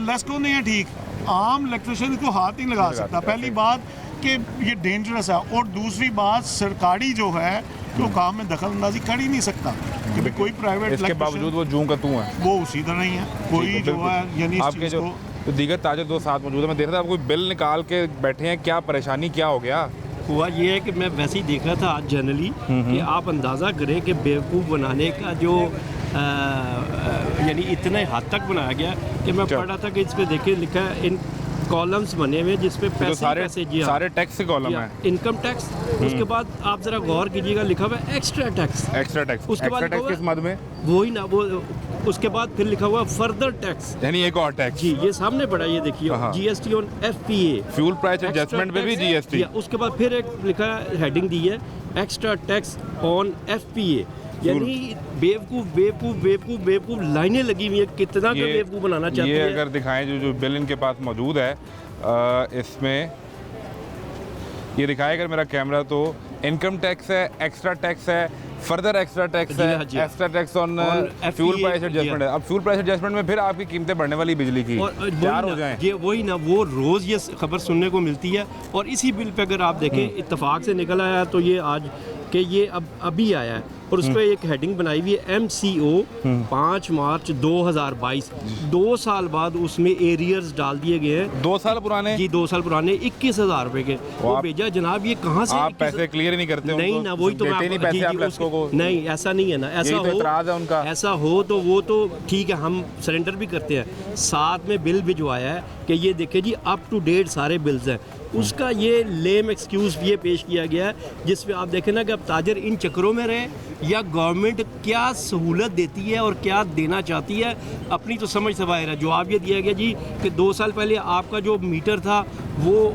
लेस्को नहीं है ठीक। आम इलेक्ट्रिशियन को हाथ नहीं लगा सकता। पहली बात कि ये डेंजरस है और दूसरी बात सरकारी जो है तो काम में दखल अंदाजी कर ही नहीं सकता कि भाई कोई प्राइवेट इसके बावजूद वो जूं का तू है, वो उसी तरह ही है। कोई जो है यानी इस आपके चीज़ जो को तो दीगर ताजर दो साथ मौजूद है, मैं देख रहा था आप कोई बिल निकाल के बैठे हैं, क्या परेशानी क्या हो गया? हुआ ये है कि मैं वैसे ही देख रहा था आज जनरली कि आप अंदाज़ा करें कि बेवकूफ़ बनाने का जो यानी इतने हद तक बनाया गया कि मैं पढ़ रहा था कि इस पे देखिए लिखा है इन कॉलम्स बने हुए जिस पे पैसे सारे पैसे जी हाँ। सारे टैक्स के कॉलम है। इनकम टैक्स, उसके बाद आप जरा गौर कीजिएगा लिखा हुआ है एक्स्ट्रा टैक्स। एक्स्ट्रा टैक्स, उसके बाद एक्स्ट्रा लिखा टैक्स किस मद में? वही ना वो उसके बाद फिर लिखा हुआ फर्दर टैक्स, यानी एक और टैक्स। जी ये सामने पड़ा, ये देखिए हाँ। GST on FPA, fuel price adjustment पे भी जीएसटी। उसके बाद फिर एक लिखा है हेडिंग दी है एक्स्ट्रा टैक्स ऑन एफपीए, यानी बेवकूफ बेवकूफ बेवकूफ बेवकूफ लाइनें लगी हुई है। कितना का बेवकूफ बनाना चाहते ये हैं। अगर दिखाएं जो बिल इनके पास मौजूद है, इसमें ये दिखाएगा अगर मेरा कैमरा, तो इनकम टैक्स है, एक्स्ट्रा टैक्स है, फर्दर एक्स्ट्रा टैक्स है, extra tax on fuel price adjustment है। अब फ्यूल प्राइस एडजस्टमेंट में फिर आपकी कीमतें बढ़ने वाली बिजली की चार हो जाएं। ये वही ना, वो रोज़ ये खबर सुनने को मिलती है। और इसी बिल पे अगर आप देखें इत्तेफाक से निकल आया तो ये आज कि ये अब अभी आया है और उस पर एक हेडिंग बनाई हुई है MCO 5 मार्च 2022। 2 साल बाद उसमें एरियर्स डाल दिए गए हैं। 2 साल पुराने? जी 2 साल पुराने, 21,000 रुपए के वो भेजा जनाब। ये कहाँ से आप पैसे क्लियर ही नहीं करते? नहीं ना, वही तो मैं नहीं पैसे आप लेस्को को? नहीं ऐसा नहीं है ना, ऐसा यही तो इतराज़ है उनका। ऐसा हो तो वो तो ठीक है, हम सरेंडर भी करते हैं। साथ में बिल भिजवाया है कि ये देखिए जी अप टू डेट सारे बिल्स हैं। उसका ये लेम एक्सक्यूज़ ये पेश किया गया है जिसमें आप देखें ना कि अब ताजर इन चक्रों में रहे या गवर्नमेंट क्या सहूलत देती है और क्या देना चाहती है, अपनी तो समझ से बाहर है। जवाब ये दिया गया जी कि 2 साल पहले आपका जो मीटर था वो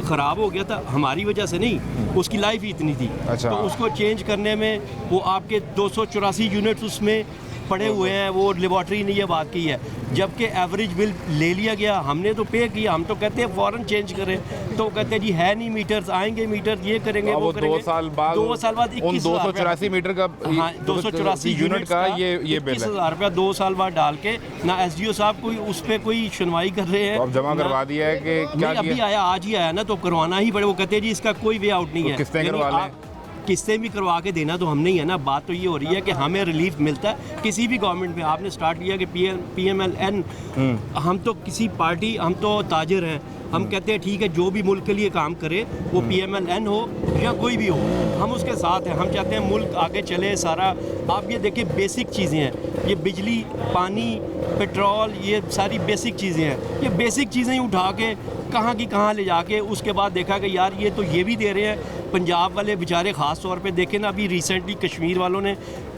ख़राब हो गया था, हमारी वजह से नहीं, उसकी लाइफ ही इतनी थी। अच्छा। तो उसको चेंज करने में वो आपके 284 यूनिट्स उसमें पड़े हुए हैं, वो लेबॉर्ट्री ने ये बात की है। जबकि एवरेज बिल ले लिया गया, हमने तो पे किया, हम तो कहते हैं फ़ौरन चेंज करें, तो कहते हैं जी है नहीं मीटर्स, आएंगे मीटर, ये करेंगे वो करेंगे। 2 साल बाद 284 मीटर का, हाँ 284 यूनिट का ये बिल है। 21,000 रुपया 2 साल बाद डाल के ना SDO साहब कोई उस पर कोई सुनवाई कर रहे हैं। तो अब जमा करवा दिया है कि क्या अभी आया, आज ही आया ना, तो करवाना ही पड़े। वो कहते हैं जी इसका कोई वे आउट नहीं है, किस्तें करवा लें, किस्तें भी करवा के देना तो हम नहीं है ना। बात तो ये हो रही है कि हमें रिलीफ मिलता है किसी भी गवर्नमेंट में। आपने स्टार्ट किया कि PMLN, हम तो किसी पार्टी, हम तो ताजर हैं, हम कहते हैं ठीक है जो भी मुल्क के लिए काम करे वो PMLN हो या कोई भी हो, हम उसके साथ हैं। हम चाहते हैं मुल्क आगे चले सारा। आप ये देखिए बेसिक चीज़ें हैं, ये बिजली, पानी, पेट्रोल, ये सारी बेसिक चीज़ें हैं। ये बेसिक चीज़ें उठा के कहाँ की कहाँ ले जाके उसके बाद देखा कि यार ये तो ये भी दे रहे हैं। पंजाब वाले बेचारे ख़ास तौर पे देखें ना, अभी रिसेंटली कश्मीर वालों ने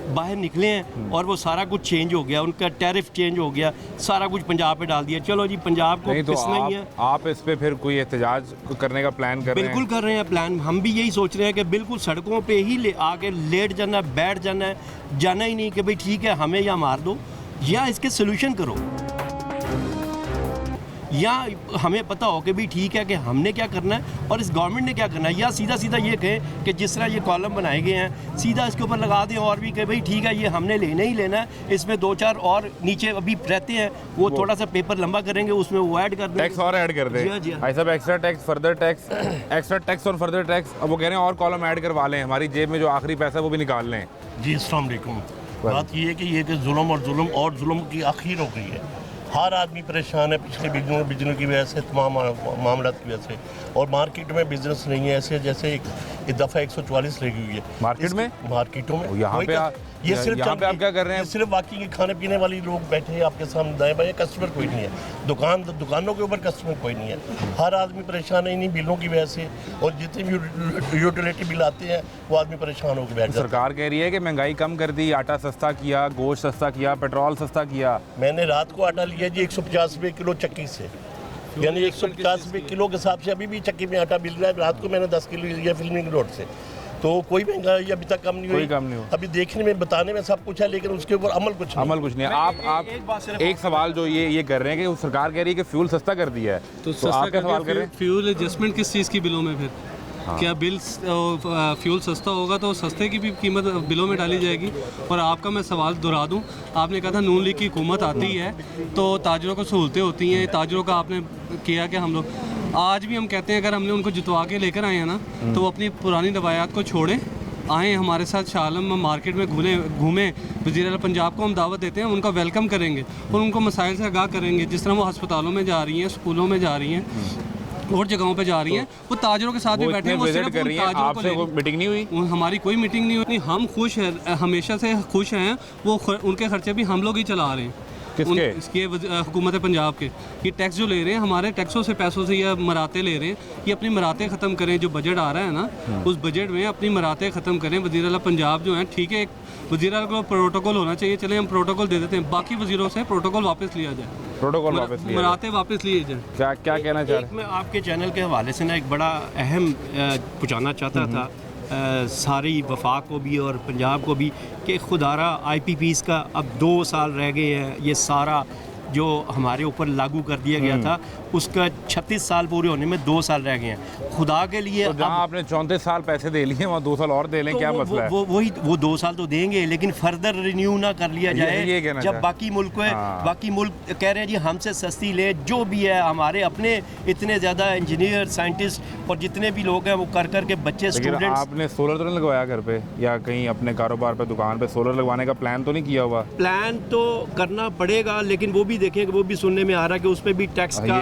बाहर निकले हैं और वो सारा कुछ चेंज हो गया, उनका टैरिफ चेंज हो गया, सारा कुछ पंजाब पे डाल दिया। चलो जी पंजाब को पिसना ही है। आप इस पे फिर कोई एहतजाज करने का प्लान कर रहे हैं? बिल्कुल कर रहे हैं प्लान, हम भी यही सोच रहे हैं कि बिल्कुल सड़कों पे ही आके लेट जाना, बैठ जाना है, जाना ही नहीं कि भाई ठीक है हमें या मार दो, या इसके सोल्यूशन करो, या हमें पता हो कि भी ठीक है कि हमने क्या करना है और इस गवर्नमेंट ने क्या करना है, या सीधा सीधा ये कहें कि जिस तरह ये कॉलम बनाए गए हैं सीधा इसके ऊपर लगा दें और भी कि भाई ठीक है ये हमने लेना ही लेना है, इसमें 2-4 और नीचे अभी रहते हैं वो थोड़ा सा पेपर लंबा करेंगे, उसमें वो ऐड कर दें, टैक्स और ऐड कर दें। भाई साहब extra tax, further tax, extra tax और फर्दर टैक्स, अब वो कह रहे हैं और कॉलम ऐड करवा लें, हमारी जेब में जो आखिरी पैसा है वो भी निकाल लें। जी अस्सलाम वालेकुम। बात ये है कि ये जुल्म और जुल्म की आखिर हो गई है। हर आदमी परेशान है पिछले बिजनेस की वजह से, तमाम मामला की वजह से, और मार्केट में बिजनेस नहीं है ऐसे जैसे एक दफ़ा 144 लगी हुई है मार्केटों में। यहाँ पे ये सिर्फ यहाँ पे आप क्या कर रहे हैं? सिर्फ बाकी के खाने पीने वाले लोग बैठे हैं आपके सामने दाएं बाएं, कस्टमर कोई नहीं है, दुकानों के ऊपर कस्टमर कोई नहीं है, हर आदमी परेशान है इन्हीं बिलों की वजह से, और जितने भी यूटिलिटी बिल आते हैं वो आदमी परेशान होकर बैठ जाता है। सरकार कह रही है कि महंगाई कम कर दी, आटा सस्ता किया, गोश्त सस्ता किया, पेट्रोल सस्ता किया। मैंने रात को आटा लिया जी 150 रुपये किलो चक्की से, यानी 150 रुपये किलो के हिसाब से अभी भी चक्की में आटा मिल रहा है। रात को मैंने 10 किलो लिया फिल्मिंग रोड से, तो कोई महंगाई अभी तक कम नहीं हुई, अभी देखने में बताने में सब कुछ है लेकिन उसके ऊपर अमल कुछ नहीं है। आप एक सवाल जो ये कर रहे हैं कि सरकार कह रही है कि फ्यूल सस्ता कर दिया है, तो आप क्या सवाल कर रहे हैं? फ्यूल एडजस्टमेंट किस चीज़ की बिलों में फिर? क्या बिल फ्यूल सस्ता होगा तो सस्ते की भी कीमत बिलों में डाली जाएगी? और आपका मैं सवाल दोहरा दूं, आपने कहा था नून लीग की हुकूमत आती है तो ताजरों को सहूलतें होती हैं, ताजरों का आपने किया कि हम लोग आज भी हम कहते हैं अगर हमने उनको जितवा के लेकर आए हैं ना तो वो अपनी पुरानी रवायात को छोड़ें, आएँ हमारे साथ शालम मार्केट में घूमें, वज़ीर-ए-आला पंजाब को हम दावत देते हैं, उनका वेलकम करेंगे और उनको मसाइल से आगाह करेंगे। जिस तरह वो अस्पतालों में जा रही हैं, स्कूलों में जा रही हैं और जगहों पे जा रही हैं, वो ताजरों के साथ भी बैठे हैं, वो सिर्फ कर रही हैं। आपसे कोई मीटिंग नहीं हुई? हमारी कोई मीटिंग नहीं हुई, हम खुश हैं, हमेशा से खुश हैं, वो उनके खर्चे भी हम लोग ही चला रहे हैं। इसके हुकूमत पंजाब के ये टैक्स जो ले रहे हैं, हमारे टैक्सों से पैसों से या मराते ले रहे हैं, ये अपनी मराते ख़त्म करें। जो बजट आ रहा है ना उस बजट में अपनी मराते ख़त्म करें। वज़ीर-ए-आला पंजाब जो है ठीक है, वज़ीर-ए-आला को प्रोटोकॉल होना चाहिए, चले हम प्रोटोकॉल दे देते हैं, बाकी वज़ीरों से प्रोटोकॉल वापस लिया जाए, मराते वापस लिए जाए। क्या कहना चाह रहे हैं? मैं आपके चैनल के हवाले से ना एक बड़ा अहम पहुँचाना चाहता था सारी वफाक को भी और पंजाब को भी कि खुदारा IPPs का अब 2 साल रह गए हैं, ये सारा जो हमारे ऊपर लागू कर दिया गया था उसका 36 साल पूरे होने में 2 साल रह गए हैं। खुदा के लिए तो जहाँ आपने 34 साल पैसे दे लिए वहाँ 2 साल और दे लें, तो क्या मसला है? वो 2 साल तो देंगे लेकिन फर्दर रिन्यू ना कर लिया जाए। जब बाकी मुल्क है, बाकी मुल्क कह रहे हैं जी हमसे सस्ती ले, जो भी है हमारे अपने इतने ज़्यादा इंजीनियर साइंटिस्ट और जितने भी लोग हैं वो कर के बच्चे स्टूडेंट्स। आपने सोलर तो नहीं लगवाया घर पे या कहीं अपने कारोबार पे दुकान पे सोलर लगवाने का प्लान तो नहीं किया हुआ? प्लान तो करना पड़ेगा लेकिन वो भी देखें कि वो भी सुनने में आ रहा है कि उस पर भी टैक्स का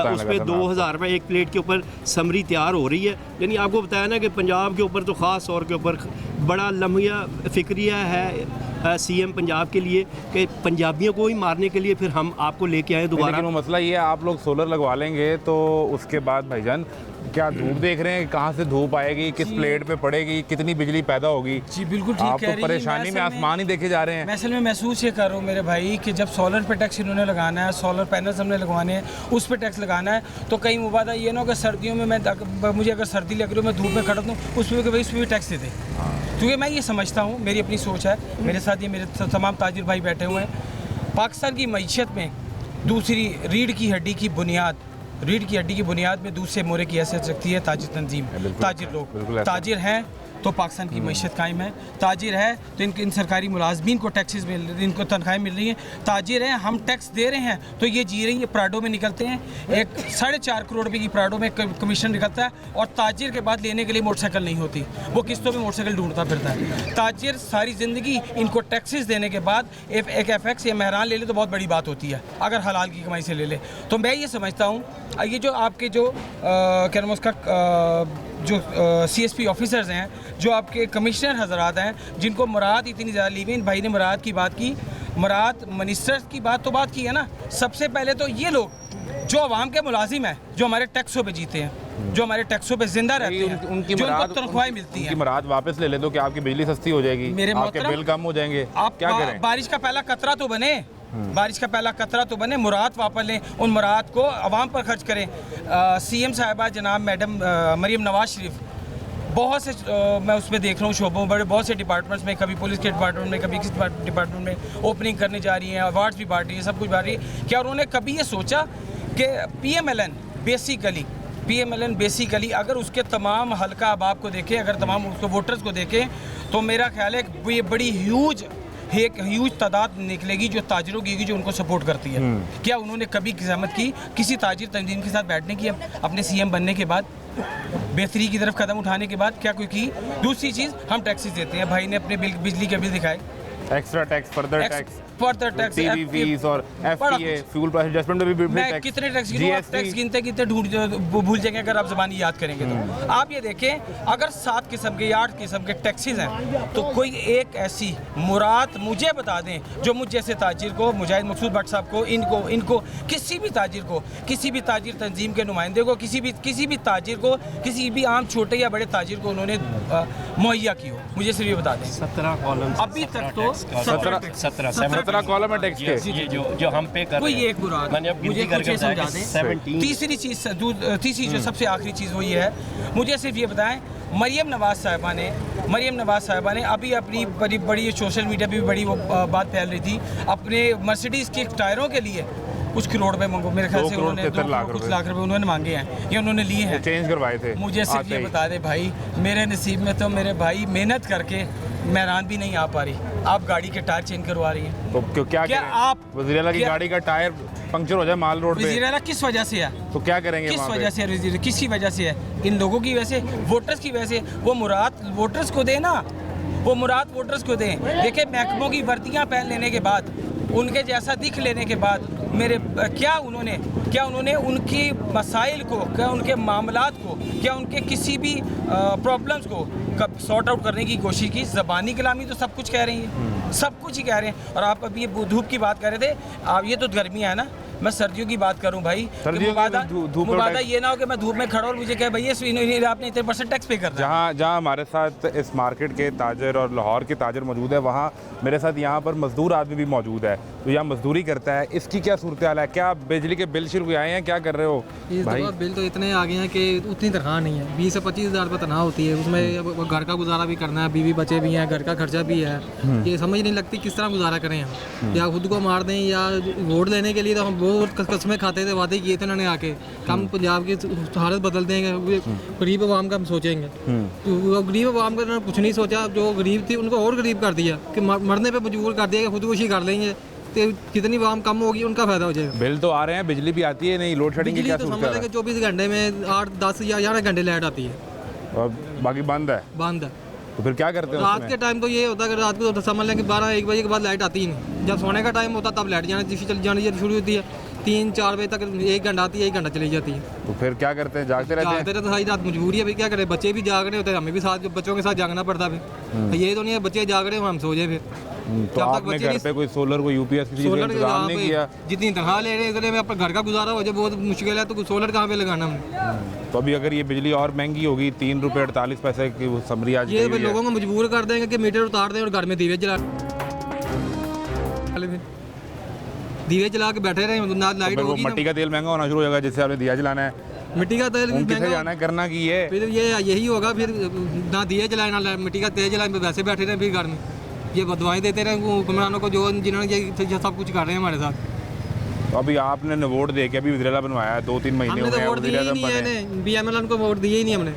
उस पर 2000 रुपये एक प्लेट के ऊपर समरी तैयार हो रही है। यानी आपको बताया ना कि पंजाब के ऊपर तो ख़ास तौर के ऊपर बड़ा लम्हा फिक्रिया है CM पंजाब के लिए कि पंजाबियों को ही मारने के लिए फिर हम आपको लेके आए दोबारा। लेकिन मसला ये है आप लोग सोलर लगवा लेंगे तो उसके बाद भाईजान क्या धूप देख रहे हैं, कहाँ से धूप आएगी, किस प्लेट पे पड़ेगी, कितनी बिजली पैदा होगी? जी बिल्कुल ठीक आप कह रही तो परेशानी में आसमान ही देखे जा रहे हैं। मैं असल में महसूस ये कर रहा हूँ मेरे भाई कि जब सोलर पे टैक्स इन्होंने लगाना है, सोलर पैनल्स हमने लगवाने हैं, उस पर टैक्स लगाना है, तो कहीं मुबादा ये ना हो कि सर्दियों में मुझे अगर सर्दी लग रही हो मैं धूप में खड़ा दूँ उस पर भाई उस पर भी टैक्स दे दें। क्योंकि मैं ये समझता हूँ, मेरी अपनी सोच है, मेरे साथ ये मेरे तमाम ताजिर भाई बैठे हुए हैं, पाकिस्तान की मईशत में दूसरी रीढ़ की हड्डी की बुनियाद में दूसरे मोरे की हैसियत रखती है ताजिर तंजीम, ताजिर लोग। ताजिर हैं तो पाकिस्तान की मईशत कायम है, ताजिर है तो इन सरकारी मुलाजमीन को टैक्सेस मिल रही हैं, इनको तनख्वाहें मिल रही हैं, ताजिर हैं हम टैक्स दे रहे हैं तो ये जी रही है। प्राडो में निकलते हैं, एक 4.5 करोड़ रुपये की प्राडो में कमीशन निकलता है और ताजिर के बाद लेने के लिए मोटरसाइकिल नहीं होती, वो किस्तों में मोटरसाइकिल ढूंढता फिरता है। ताजिर सारी ज़िंदगी इनको टैक्सेस देने के बाद एक FX या महरान ले ले तो बहुत बड़ी बात होती है, अगर हलाल की कमाई से ले ले। तो मैं ये समझता हूँ ये जो आपके जो क्या नाम उसका जो CSP ऑफिसर्स हैं, जो आपके कमिश्नर हजरात हैं, जिनको मुराद इतनी ज़्यादा ली हुई, इन भाई ने मुराद की बात की, मुराद मिनिस्टर्स की बात की है ना। सबसे पहले तो ये लोग जो अवाम के मुलाजिम हैं, जो हमारे टैक्सों पे जीते हैं, जो हमारे टैक्सों पे जिंदा रहते हैं, उनकी जो मराद उनको तनख्वाहें मिलती हैं। उनकी मराद वापस ले ले तो क्या आपकी बिजली सस्ती हो जाएगी, मेरे आपके मोहतरम, बिल कम हो जाएंगे, आप क्या करें? बारिश का पहला कतरा तो बने, बारिश का पहला कतरा तो बने, मुराद वापस लें, उन मुराद को आवाम पर खर्च करें। सीएम साहिबा जनाब मैडम मरीम नवाज शरीफ बहुत से मैं उसमें देख रहा हूँ शोबों बड़े बहुत से डिपार्टमेंट्स में, कभी पुलिस के डिपार्टमेंट में, कभी किसी डिपार्टमेंट में ओपनिंग करने जा रही हैं, अवार्ड्स भी बांट रही हैं, सब कुछ बांट रही है। क्या उन्होंने कभी ये सोचा कि PMLN बेसिकली अगर उसके तमाम हल्का अहबाब को देखें, अगर तमाम उसको वोटर्स को देखें, तो मेरा ख्याल है कि ये बड़ी एक ह्यूज तादाद निकलेगी जो ताजिरों की, जो उनको सपोर्ट करती है। क्या उन्होंने कभी ज़हमत की किसी ताजिर तंजीम के साथ बैठने की अपने CM बनने के बाद, बेहतरी की तरफ कदम उठाने के बाद? क्या कोई की? दूसरी चीज़, हम टैक्सेस देते हैं, भाई ने अपने बिजली के बिल दिखाए, extra tax, further tax, TV fees और FTA फ्यूल प्राइस एडजस्टमेंट में भी मैं कितने टैक्स गिनूं? आप टैक्स गिनते भूल जाएंगे अगर आप ज़बानी याद करेंगे तो। आप ये देखें, अगर 7 किस्म के या 8 किस्म के टैक्सेस हैं, तो कोई एक ऐसी मुराद मुझे बता दें जो मुझ जैसे ताजिर को, मुजाहिद मकसूद भट्ट साहब को, इनको किसी भी ताजिर को, किसी भी ताजिर तंजीम के नुमाइंदे को, किसी भी ताजिर को, किसी भी आम छोटे या बड़े ताजिर को उन्होंने मुहैया की हो, मुझे सिर्फ ये बता दें। 17 कॉलम अभी तक तो 17 कॉलम है टैक्स के, ये जो हम पे कर रहे हैं, एक मुराद मैंने अब गिनती करके बताया कि 17। तीसरी जो सबसे आखिरी चीज़ वो ये है, मुझे सिर्फ ये बताएं, मरियम नवाज साहिबा ने अभी अपनी बड़ी सोशल मीडिया पे भी बड़ी वो बात फैल रही थी, अपने मर्सिडीज़ के टायरों के लिए कुछ करोड़ रुपए मेरे ख्याल से उन्होंने कुछ लाख रुपए उन्होंने मांगे हैं, ये उन्होंने लिए हैं, चेंज करवाए थे। मुझे सिर्फ ये बता दे भाई, मेरे नसीब में तो मेरे भाई मेहनत करके मेहरान भी नहीं आ पा रही, आप गाड़ी के टायर चेंज करवा रही हैं। तो क्या आप वज़ीर-ए-आला की गाड़ी का टायर पंक्चर हो जाए माल रोड पे, वज़ीर-ए-आला किस वजह से है? तो क्या करेंगे? किस वजह से है? किसी वजह से है? इन लोगों की वजह से, वोटर्स की वजह से। वो मुराद वोटर्स को दें ना, वो मुराद वोटर्स को दें। देखिए, महकमों की वर्दियाँ पहन लेने के बाद, उनके जैसा दिख लेने के बाद, क्या उन्होंने उनकी मसाइल को, क्या उनके मामलात को, क्या उनके किसी भी प्रॉब्लम्स को कब सॉर्ट आउट करने की कोशिश की? ज़बानी कलामी तो सब कुछ कह रही हैं, सब कुछ ही कह रहे हैं। और आप अभी ये धूप की बात कर रहे थे, आप ये तो गर्मियाँ है ना, मैं सर्दियों की बात करूं भाई, मुबादा ये ना हो कि मैं धूप में खड़ा और मुझे कहे भैया आपने इतने % टैक्स पे कर दिया। जहाँ हमारे साथ इस मार्केट के ताजर और लाहौर के ताजर मौजूद है, वहाँ मेरे साथ यहाँ पर मजदूर आदमी भी मौजूद है, तो यहाँ मजदूरी करता है। इसकी क्या सूरत हाल है? क्या बिजली के बिल शुरू आए हैं? क्या कर रहे हो भाई? बिल तो इतने आ गए हैं कि उतनी तनख्वाह नहीं है, 20 से 25 हज़ार रुपये तनख्वाह होती है, उसमें घर का गुजारा भी करना है, बीवी बच्चे भी हैं, घर का खर्चा भी है, ये समझ नहीं लगती किस तरह गुजारा करें हम। या खुद को मार दें, या वोट लेने के लिए तो हम बहुत कस्में खाते थे, वादे किए थे उन्होंने आके, हम पंजाब की हालत बदल देंगे, गरीब आवाम का हम सोचेंगे। तो गरीब आवाम का उन्होंने कुछ नहीं सोचा, जो गरीब थी उनको और गरीब कर दिया, कि मरने पे मजबूर कर दिया कि खुदकुशी कर लेंगे, तो जितनी आवाम कम होगी उनका फायदा हो जाएगा। बिल तो आ रहे हैं, बिजली भी आती है, नहीं लोड शेडिंग की क्या सूरत है? 24 घंटे में 8, 10 या 11 घंटे लाइट आती है और बाकी बंद है। तो फिर क्या करते हैं? रात के टाइम तो ये होता है कि रात को तो समझ लें कि 12-1 बजे के बाद लाइट आती ही नहीं, जब सोने का टाइम होता तब लाइट जानी शुरू होती है, 3-4 बजे तक 1 घंटा आती है, 1 घंटा चली जाती है। तो फिर क्या करते हैं? जागते रहते हैं तो सारी रात मजबूरी है, फिर क्या करें, बच्चे भी जाग रहे होते हैं, हमें भी साथ बच्चों के साथ जागना पड़ता है। फिर ये तो नहीं है बच्चे जाग रहे हो हम सो जाए। फिर तो आपने घर पे कोई सोलर, कोई UPS की चीज़ का इंतजाम नहीं किया? जितनी तनख्वाह ले रहे हैं इतने में अपना घर का गुजारा हो जाए बहुत मुश्किल है, तो सोलर कहाँ पे लगाना हमने? तो अभी अगर ये बिजली और महंगी होगी, 3 रुपये 48 पैसे की समरी आज ये लोगों को मजबूर कर देंगे कि मीटर उतार दें और घर में दीवे जला के बैठे रहे, ना लाइट होगी। मिट्टी का तेल महंगा होना शुरू हो जाएगा, जिससे आपने दिया जलाना है, मिट्टी का तेल किसे जाना है, करना की है? फिर यही होगा, फिर ना दिए जलाए ना मिट्टी का तेल जलाए, वैसे बैठे रहे फिर घर में, ये बदवाएं देते रहे हुक्मरानों को, जो जिन्होंने ये सब कुछ कर रहे हैं हमारे साथ। तो अभी आपने वोट दे के अभी वज़ीर-ए-आला बनवाया है, 2-3 महीने हो गए, वोट दिए ही नहीं है, PMLN को वोट दिए ही नहीं हमने,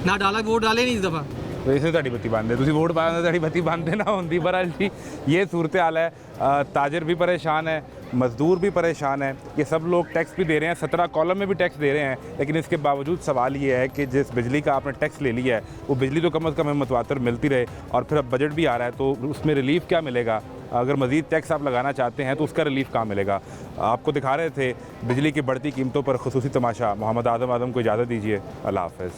ना डाला, वोट डाले नहीं इस दफ़ा। तो इसे ਤੁਹਾਡੀ ਬੱਤੀ ਬੰਦ ਹੈ, ਤੁਸੀਂ ਵੋਟ ਪਾਉਂਦੇ ਤੁਹਾਡੀ ਬੱਤੀ ਬੰਦ ਨਾ ਹੁੰਦੀ। बहरहाल जी ये सूरत हाल है, ताजर भी परेशान है, मज़दूर भी परेशान है, ये सब लोग टैक्स भी दे रहे हैं, 17 कॉलम में भी टैक्स दे रहे हैं, लेकिन इसके बावजूद सवाल ये है कि जिस बिजली का आपने टैक्स ले लिया है वो बिजली तो कम अज़ कम मतवातर मिलती रहे, और फिर अब बजट भी आ रहा है तो उसमें रिलीफ क्या मिलेगा? अगर मज़ीद टैक्स आप लगाना चाहते हैं तो उसका रिलीफ कहाँ मिलेगा? आपको दिखा रहे थे बिजली की बढ़ती कीमतों पर खुसूसी तमाशा। मोहम्मद आदम को इजाज़त दीजिए, अल्लाह हाफ़िज़।